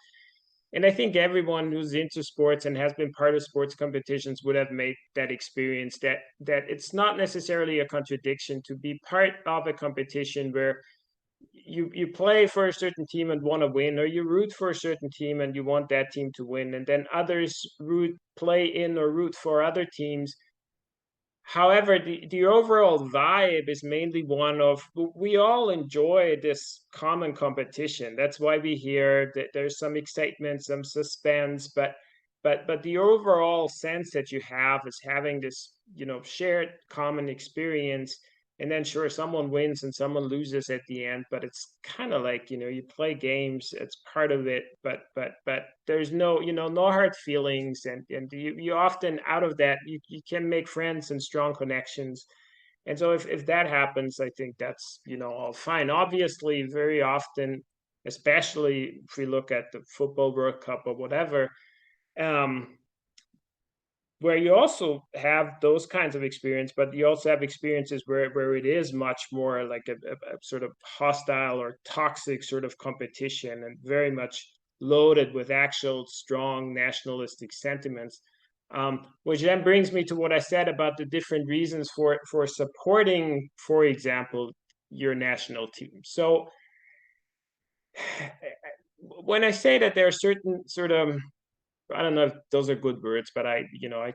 and I think everyone who's into sports and has been part of sports competitions would have made that experience, that it's not necessarily a contradiction to be part of a competition where you play for a certain team and want to win, or you root for a certain team and you want that team to win, and then others play in or root for other teams. However, the overall vibe is mainly one of, we all enjoy this common competition. That's why we hear that there's some excitement, some suspense, but the overall sense that you have is having this, shared common experience. And then sure, someone wins and someone loses at the end, but it's kind of like, you play games, it's part of it, but there's no, no hard feelings. And you often, out of that, you can make friends and strong connections. And so if that happens, I think that's, all fine. Obviously, very often, especially if we look at the football World Cup or whatever, where you also have those kinds of experience, but you also have experiences where it is much more like a sort of hostile or toxic sort of competition, and very much loaded with actual strong nationalistic sentiments. Which then brings me to what I said about the different reasons for supporting, for example, your national team. So when I say that there are certain sort of, I don't know if those are good words, but I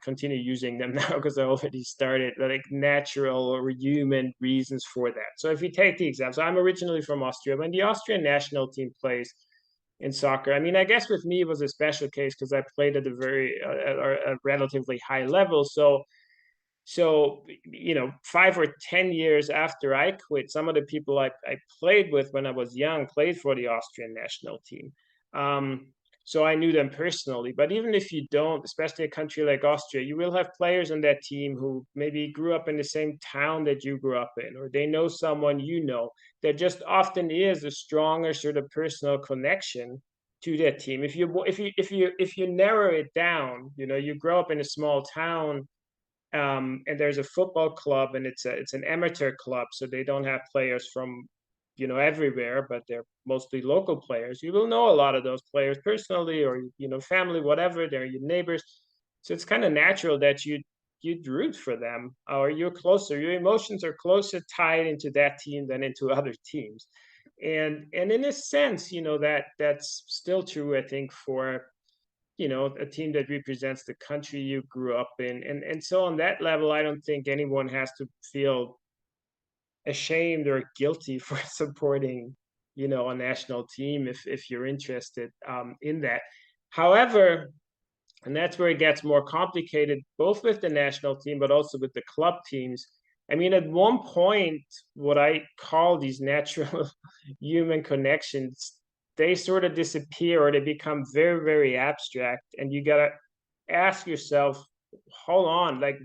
continue using them now because I already started, like natural or human reasons for that. So if you take the example, so I'm originally from Austria. When the Austrian national team plays in soccer, I mean, I guess with me it was a special case because I played at a relatively high level. So 5 or 10 years after I quit, some of the people I played with when I was young played for the Austrian national team. So I knew them personally. But even if you don't, especially a country like Austria, you will have players on that team who maybe grew up in the same town that you grew up in, or they know someone There just often is a stronger sort of personal connection to that team. If you narrow it down, you grow up in a small town, and there's a football club, and it's an amateur club, so they don't have players from everywhere, but they're mostly local players. You will know a lot of those players personally, or family, whatever. They're your neighbors, so it's kind of natural that you'd root for them, or you're closer. Your emotions are closer tied into that team than into other teams, and in a sense, that's still true, I think, for a team that represents the country you grew up in. And so on that level, I don't think anyone has to feel ashamed or guilty for supporting, a national team if you're interested in that. However, and that's where it gets more complicated, both with the national team, but also with the club teams. I mean, at one point, what I call these natural human connections, they sort of disappear, or they become very, very abstract. And you got to ask yourself, hold on, like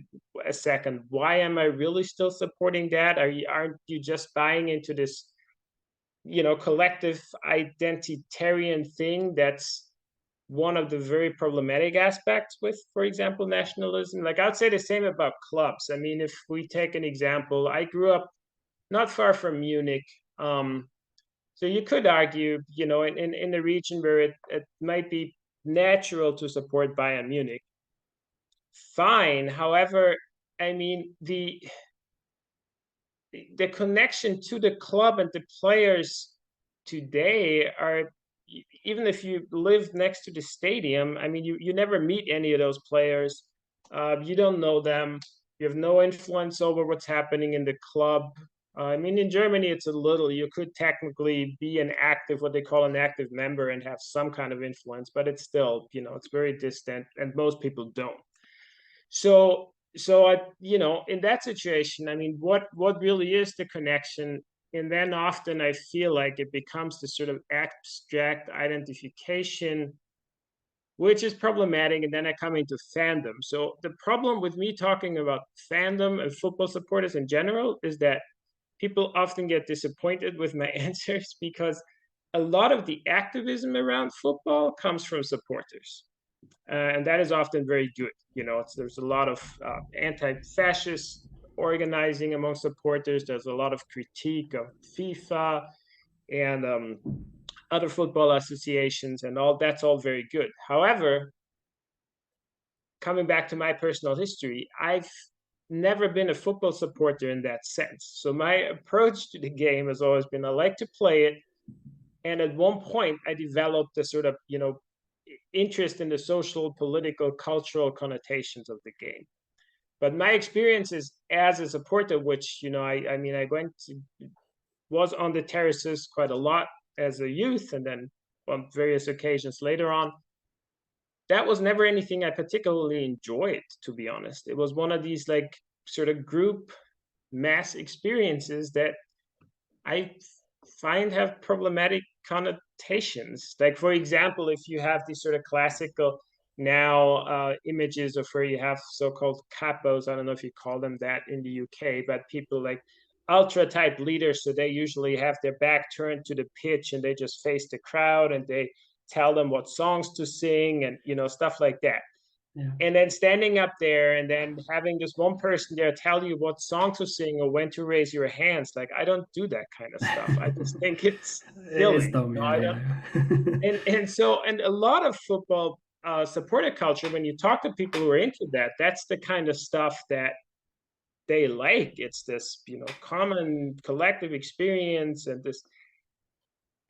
a second, why am I really still supporting that? Aren't you just buying into this, collective identitarian thing that's one of the very problematic aspects with, for example, nationalism? Like, I'd say the same about clubs. I mean, if we take an example, I grew up not far from Munich. So you could argue, in the region where it might be natural to support Bayern Munich. Fine. However, I mean, the connection to the club and the players today are, even if you live next to the stadium, I mean, you never meet any of those players. You don't know them. You have no influence over what's happening in the club. I mean, in Germany, it's a little, you could technically be what they call an active member, and have some kind of influence, but it's still, it's very distant, and most people don't. So in that situation, I mean, what really is the connection? And then often I feel like it becomes this sort of abstract identification, which is problematic. And then I come into fandom. So the problem with me talking about fandom and football supporters in general is that people often get disappointed with my answers, because a lot of the activism around football comes from supporters. And that is often very good. There's a lot of anti-fascist organizing among supporters. There's a lot of critique of FIFA and other football associations, and all that's all very good. However, coming back to my personal history, I've never been a football supporter in that sense. So my approach to the game has always been, I like to play it. And at one point, I developed a sort of, interest in the social, political, cultural connotations of the game. But my experiences as a supporter, which, I was on the terraces quite a lot as a youth, and then on various occasions later on, that was never anything I particularly enjoyed, to be honest. It was one of these like sort of group mass experiences that I find have problematic connotations. Like, for example, if you have these sort of classical now images of where you have so-called capos, I don't know if you call them that in the UK, but people like ultra type leaders, so they usually have their back turned to the pitch and they just face the crowd and they tell them what songs to sing and stuff like that. Yeah. And then standing up there and then having this one person there tell you what song to sing or when to raise your hands. Like, I don't do that kind of stuff. I just think it's silly. It is dumb, And a lot of football supporter culture, when you talk to people who are into that, that's the kind of stuff that they like. It's this, common collective experience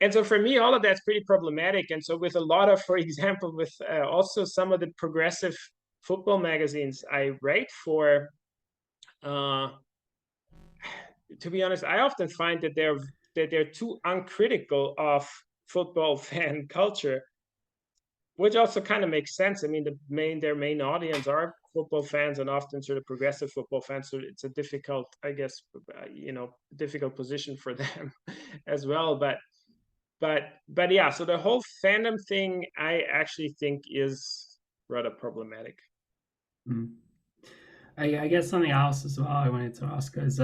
and so for me, all of that's pretty problematic. And so with a lot of, for example, with also some of the progressive football magazines I write for, to be honest, I often find that they're too uncritical of football fan culture, which also kind of makes sense. I mean, their main audience are football fans and often sort of progressive football fans. So it's a difficult, I guess, difficult position for them as well. But yeah, so the whole fandom thing, I actually think is rather problematic. Mm. I guess something else as well I wanted to ask is,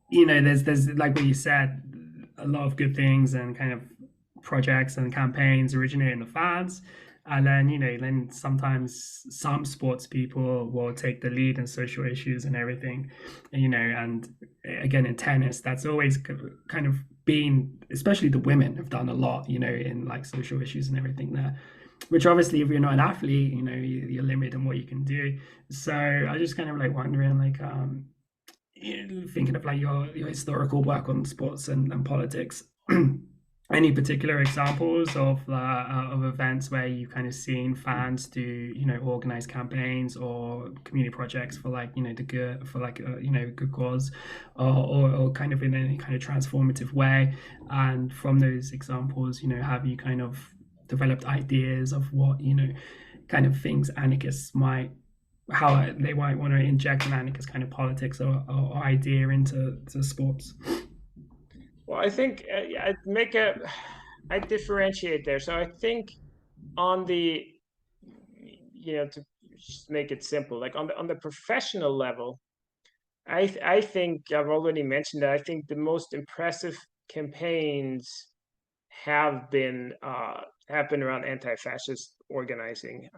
there's like what you said, a lot of good things and kind of projects and campaigns originate in the fans. And then sometimes some sports people will take the lead in social issues and everything, and again, in tennis, that's always kind of been, especially the women have done a lot, in like social issues and everything there, which obviously if you're not an athlete, you're limited in what you can do. So I just kind of like wondering, like, thinking of like your historical work on sports and politics, any particular examples of events where you kind of seen fans do organize campaigns or community projects for like the good, for like good cause, or kind of in any kind of transformative way? And from those examples, have you kind of developed ideas of what kind of things anarchists might, how they might want to inject an anarchist kind of politics or idea into sports? Well, I think I differentiate there. So I think on the, to just make it simple, like on the professional level, I think I've already mentioned that I think the most impressive campaigns have been around anti-fascist organizing.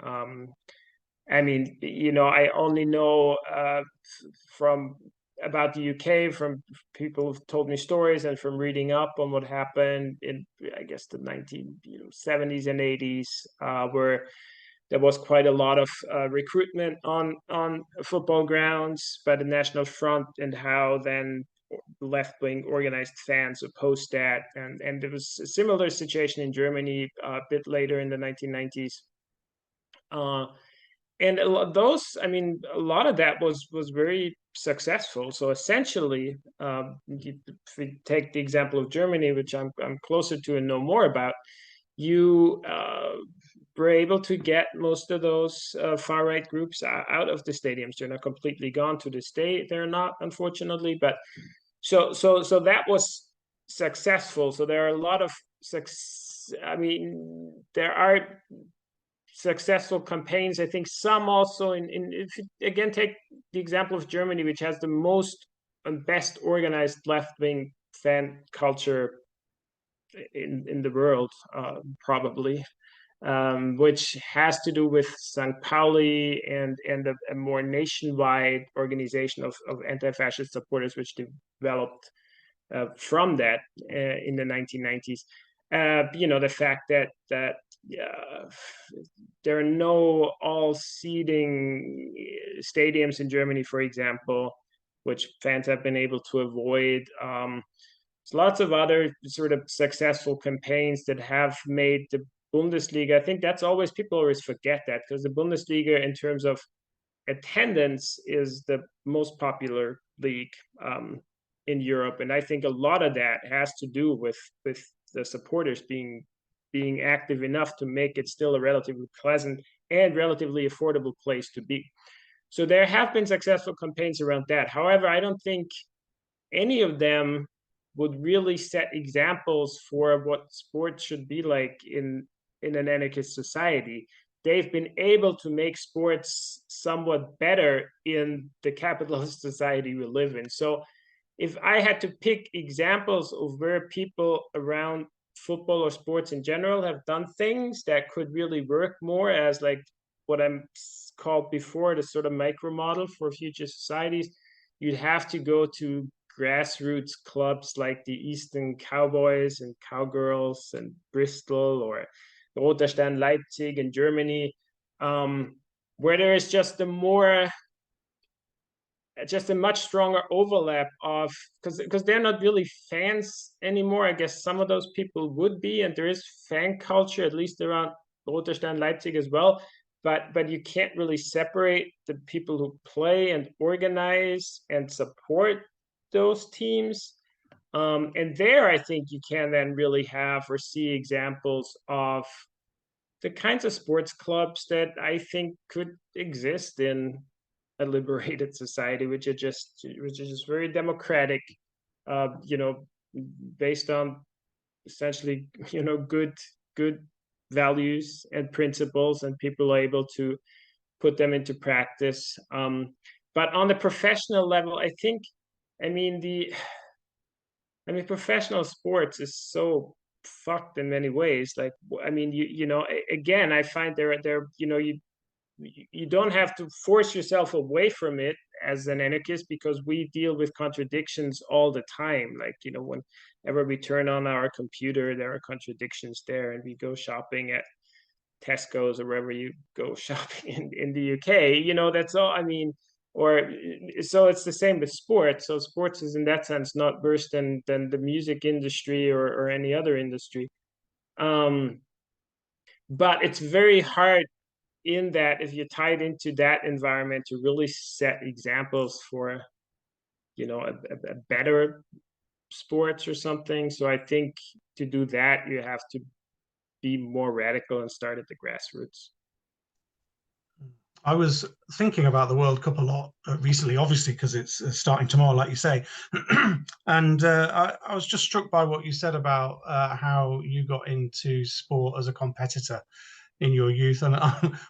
I mean, I only know from about the UK from people who've told me stories and from reading up on what happened in, I guess, the 1970s and 80s, where there was quite a lot of recruitment on football grounds by the National Front, and how then left-wing organized fans opposed that. And there was a similar situation in Germany a bit later in the 1990s. And a lot of that was very successful. So essentially, if we take the example of Germany, which I'm closer to and know more about, you were able to get most of those far right groups out of the stadiums. They're not completely gone to this day. They're not, unfortunately, but so that was successful. So there are a lot of there are successful campaigns. I think some also if you again take the example of Germany, which has the most best organized left-wing fan culture in the world, probably, which has to do with St. Pauli and a more nationwide organization of anti-fascist supporters, which developed from that in the 1990s. The fact that there are no all-seating stadiums in Germany, for example, which fans have been able to avoid. There's lots of other sort of successful campaigns that have made the Bundesliga. I think that's always, people always forget that, because the Bundesliga in terms of attendance is the most popular league in Europe. And I think a lot of that has to do with the supporters being active enough to make it still a relatively pleasant and relatively affordable place to be. So there have been successful campaigns around that. However, I don't think any of them would really set examples for what sports should be like in an anarchist society. They've been able to make sports somewhat better in the capitalist society we live in. So if I had to pick examples of where people around football or sports in general have done things that could really work more as like what I'm called before the sort of micro model for future societies, you'd have to go to grassroots clubs like the Eastern Cowboys and Cowgirls and Bristol, or Roter Stern Leipzig in Germany, where there is just a much stronger overlap of, because they're not really fans anymore. I guess some of those people would be, and there is fan culture, at least around Roter Stern Leipzig as well. But you can't really separate the people who play and organize and support those teams. And there, I think you can then really have or see examples of the kinds of sports clubs that I think could exist in a liberated society, which is just very democratic, based on essentially, good values and principles, and people are able to put them into practice. But on the professional level, I think, professional sports is so fucked in many ways. Like, again, I find you don't have to force yourself away from it as an anarchist, because we deal with contradictions all the time. Like, whenever we turn on our computer, there are contradictions there, and we go shopping at Tesco's or wherever you go shopping in the UK, that's all. So it's the same with sports. So sports is in that sense not worse than the music industry or any other industry. But it's very hard in that, if you're tied into that environment, to really set examples for, a better sports or something. So I think to do that, you have to be more radical and start at the grassroots. I was thinking about the World Cup a lot recently, obviously, because it's starting tomorrow, like you say. And I was just struck by what you said about how you got into sport as a competitor in your youth. And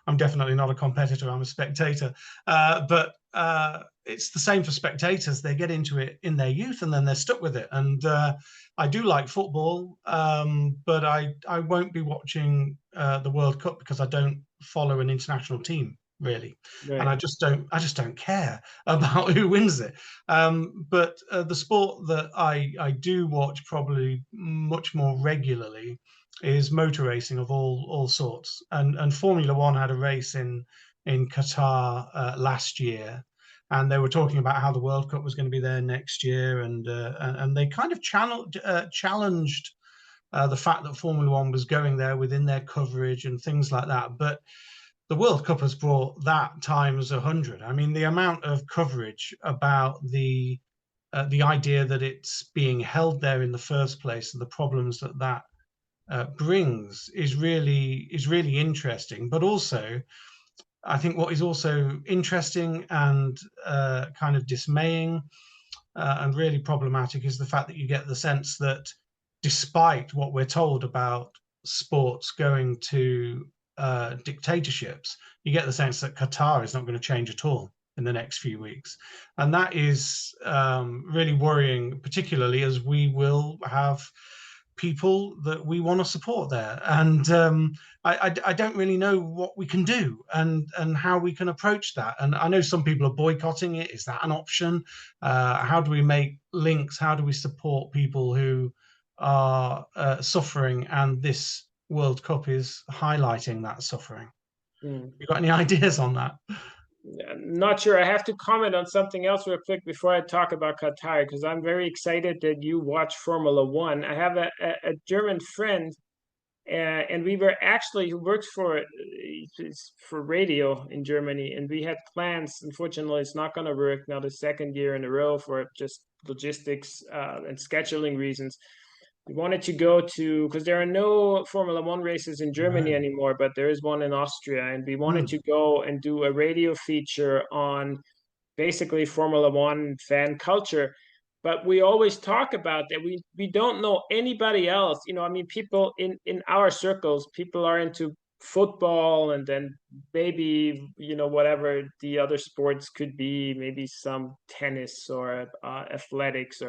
I'm definitely not a competitor, I'm a spectator. But it's the same for spectators. They get into it in their youth and then they're stuck with it. And I do like football, but I won't be watching the World Cup because I don't follow an international team, really. Right. And I just don't care about who wins it. But the sport that I do watch probably much more regularly is motor racing of all sorts. And Formula One had a race in Qatar last year, and they were talking about how the World Cup was going to be there next year, and they kind of challenged the fact that Formula One was going there within their coverage and things like that. But the World Cup has brought that times 100. I mean, the amount of coverage about the idea that it's being held there in the first place and the problems that brings is really interesting. But also, I think what is also interesting and kind of dismaying and really problematic is the fact that you get the sense that, despite what we're told about sports going to dictatorships, you get the sense that Qatar is not going to change at all. in the next few weeks. And that is really worrying, particularly as we will have people that we want to support there. And I don't really know what we can do and how we can approach that. And I know some people are boycotting it. Is that an option? How do we make links? How do we support people who are suffering? And this World Cup is highlighting that suffering. You got any ideas on that? Not sure. I have to comment on something else real quick before I talk about Qatar, because I'm very excited that you watch Formula One. I have a German friend, and we were actually, who works for radio in Germany, and we had plans. Unfortunately, it's not going to work now, the second year in a row, for just logistics and scheduling reasons. We wanted to go to, because there are no Formula One races in Germany anymore, but there is one in Austria. And we wanted to go and do a radio feature on basically Formula One fan culture. But we always talk about that. We don't know anybody else. I mean, people in our circles, people are into football, and then maybe, whatever the other sports could be, maybe some tennis or athletics,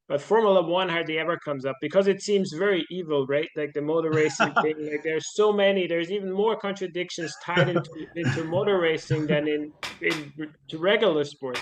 but Formula One hardly ever comes up because it seems very evil, right? Like the motor racing thing. Like there's so many. There's even more contradictions tied into motor racing than to regular sports.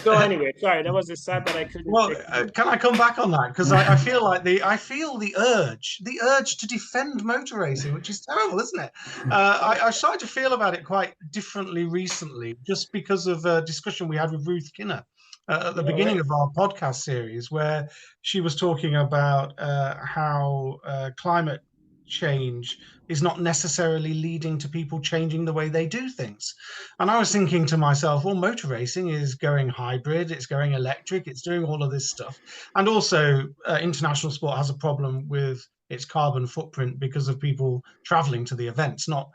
So anyway, sorry, that was a side that I couldn't. Well, can I come back on that? Because I feel like I feel the urge to defend motor racing, which is terrible, isn't it? I started to feel about it quite differently recently, just because of a discussion we had with Ruth Kinner at the beginning of our podcast series, where she was talking about how climate change is not necessarily leading to people changing the way they do things. And I was thinking to myself, well, motor racing is going hybrid, it's going electric, it's doing all of this stuff. And also international sport has a problem with its carbon footprint because of people traveling to the events, not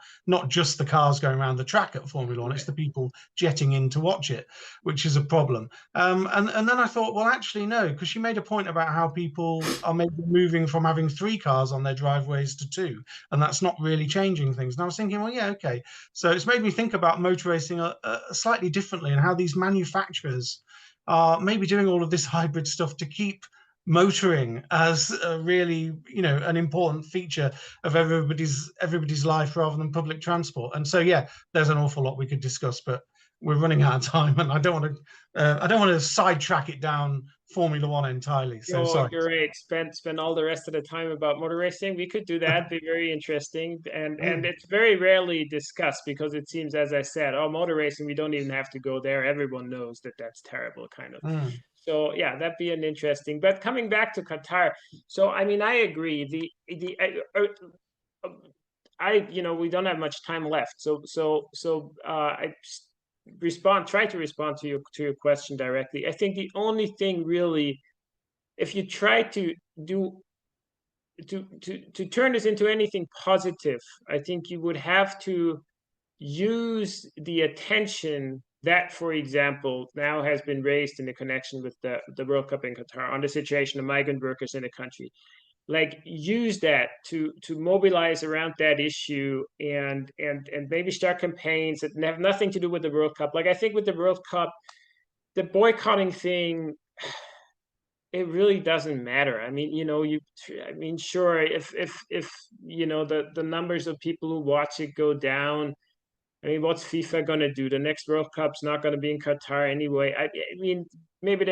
just the cars going around the track at Formula One, it's the people jetting in to watch it, which is a problem. And then I thought, well, actually, no, because she made a point about how people are maybe moving from having 3 cars on their driveways to 2, and that's not really changing things. And I was thinking, well, yeah, okay. So it's made me think about motor racing slightly differently, and how these manufacturers are maybe doing all of this hybrid stuff to keep motoring as a really, an important feature of everybody's life rather than public transport. And so, yeah, there's an awful lot we could discuss, but we're running out of time, and I don't want to sidetrack it down Formula One entirely. So sorry. You're right. Spend all the rest of the time about motor racing. We could do that. Be very interesting, and it's very rarely discussed because it seems, as I said, motor racing, we don't even have to go there. Everyone knows that that's terrible, kind of. So yeah, that'd be an interesting. But coming back to Qatar, so I mean, I agree. We don't have much time left. So I try to respond to your question directly. I think the only thing really, if you try to turn this into anything positive, I think you would have to use the attention that, for example, now has been raised in the connection with the World Cup in Qatar on the situation of migrant workers in the country. Like, use that to mobilize around that issue and maybe start campaigns that have nothing to do with the World Cup. Like, I think with the World Cup, the boycotting thing, it really doesn't matter. I mean, sure, if the numbers of people who watch it go down, I mean, what's FIFA going to do? The next World Cup's not going to be in Qatar anyway. I mean, maybe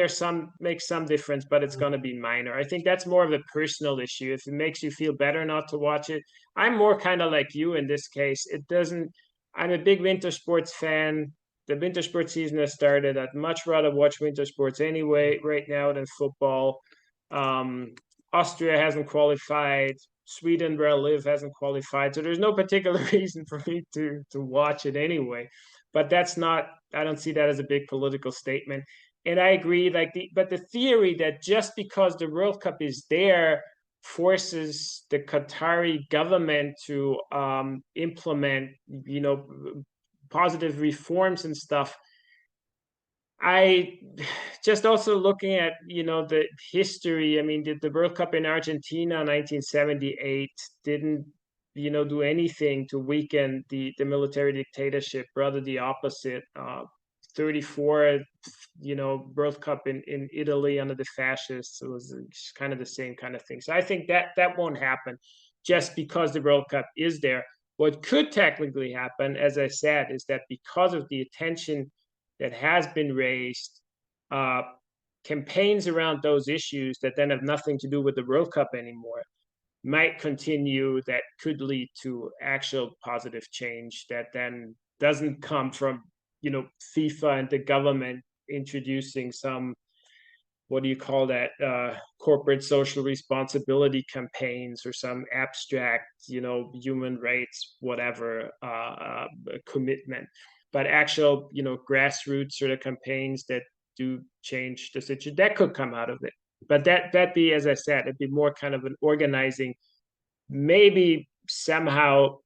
makes some difference, but it's going to be minor. I think that's more of a personal issue. If it makes you feel better not to watch it, I'm more kind of like you in this case. I'm a big winter sports fan. The winter sports season has started. I'd much rather watch winter sports anyway right now than football. Austria hasn't qualified. Sweden, where I live, hasn't qualified, so there's no particular reason for me to watch it anyway. But I don't see that as a big political statement. And I agree, but the theory that just because the World Cup is there forces the Qatari government to implement, positive reforms and stuff. I just also looking at, the history. I mean, the World Cup in Argentina in 1978 didn't, do anything to weaken the military dictatorship, rather the opposite. 34, World Cup in Italy under the fascists. It was kind of the same kind of thing. So I think that won't happen just because the World Cup is there. What could technically happen, as I said, is that because of the attention that has been raised, campaigns around those issues that then have nothing to do with the World Cup anymore might continue, that could lead to actual positive change that then doesn't come from FIFA and the government introducing some, what do you call that, corporate social responsibility campaigns or some abstract human rights whatever commitment, but actual grassroots sort of campaigns that do change the situation. That could come out of it, but that'd be, as I said, it'd be more kind of an organizing, maybe somehow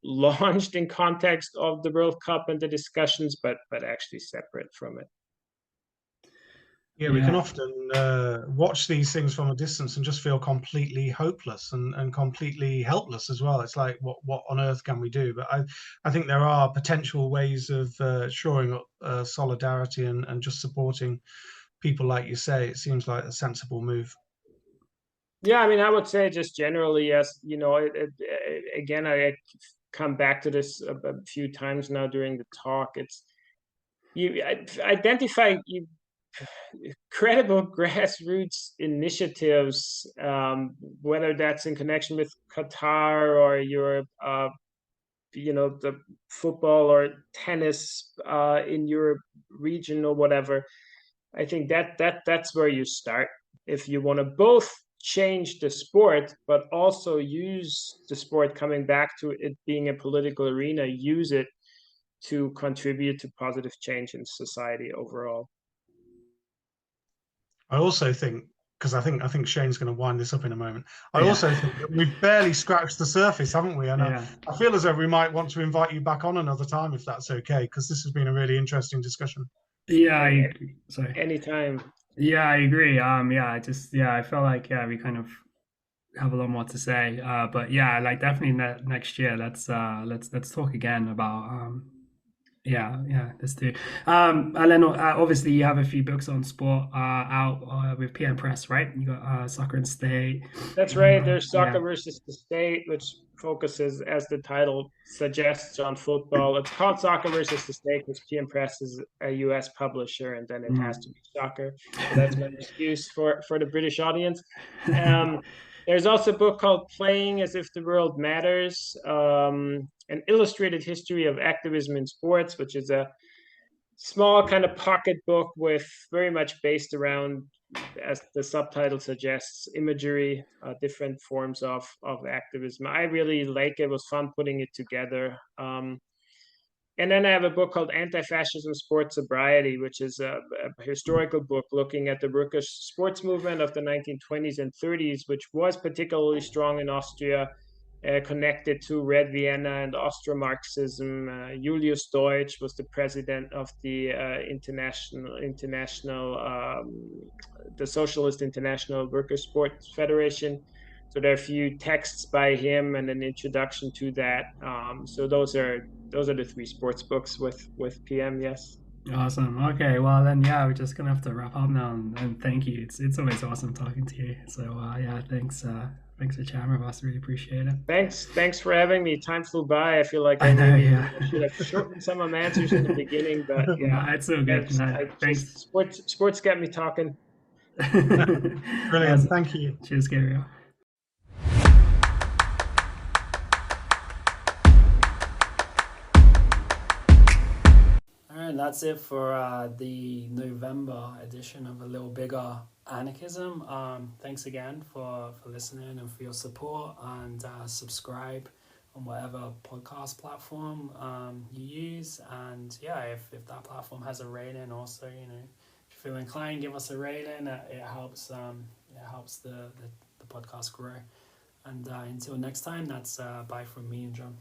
launched in context of the World Cup and the discussions, but actually separate from it. Yeah, we can often watch these things from a distance and just feel completely hopeless and completely helpless as well. It's like, what on earth can we do? But I think there are potential ways of shoring up solidarity and just supporting people, like you say. It seems like a sensible move. Yeah, I mean, I would say just generally, yes. Again, I come back to this a few times now during the talk. It's you identify credible grassroots initiatives, whether that's in connection with Qatar or your, the football or tennis in your region or whatever. I think that's where you start if you want to both change the sport, but also use the sport, coming back to it being a political arena, use it to contribute to positive change in society overall. I also think, because I think Shane's going to wind this up in a moment. I also think that we've barely scratched the surface, haven't we? And I feel as though we might want to invite you back on another time, if that's okay, because this has been a really interesting discussion. Yeah, sorry. Anytime. Yeah, I agree. I feel like we kind of have a lot more to say. But yeah, like definitely next year, let's talk again about let's do. And then obviously you have a few books on sport out with PM Press, right? You got Soccer and State. That's right. There's Soccer versus the State, which focuses, as the title suggests, on football. It's called Soccer versus the State because PM Press is a US publisher, and then it has to be soccer. So that's my excuse for the British audience. There's also a book called Playing as If the World Matters, an illustrated history of activism in sports, which is a small kind of pocket book with very much based around, as the subtitle suggests, imagery, different forms of activism. I really like it. It was fun putting it together. And then I have a book called Anti-Fascism Sports Sobriety, which is a historical book looking at the workers' sports movement of the 1920s and 30s, which was particularly strong in Austria, connected to Red Vienna and Austro-Marxism. Julius Deutsch was the president of the the Socialist International Workers' Sports Federation. So there are a few texts by him and an introduction to that. So those are the three sports books with PM. Yes. Awesome. Okay. Well, then, we're just gonna have to wrap up now. And thank you. It's always awesome talking to you. So thanks. Thanks for chatting with us. Really appreciate it. Thanks for having me. Time flew by. I feel like I should have shortened some of my answers in the beginning, but it's so good. Thanks. Sports get me talking. Brilliant. Thank you. Cheers, Gabriel. And that's it for the November edition of A Little Bigger Anarchism. Thanks again for listening and for your support, and subscribe on whatever podcast platform you use. And if that platform has a rating, also, if you feel inclined, give us a rating. It helps the podcast grow. And until next time, that's bye from me and John.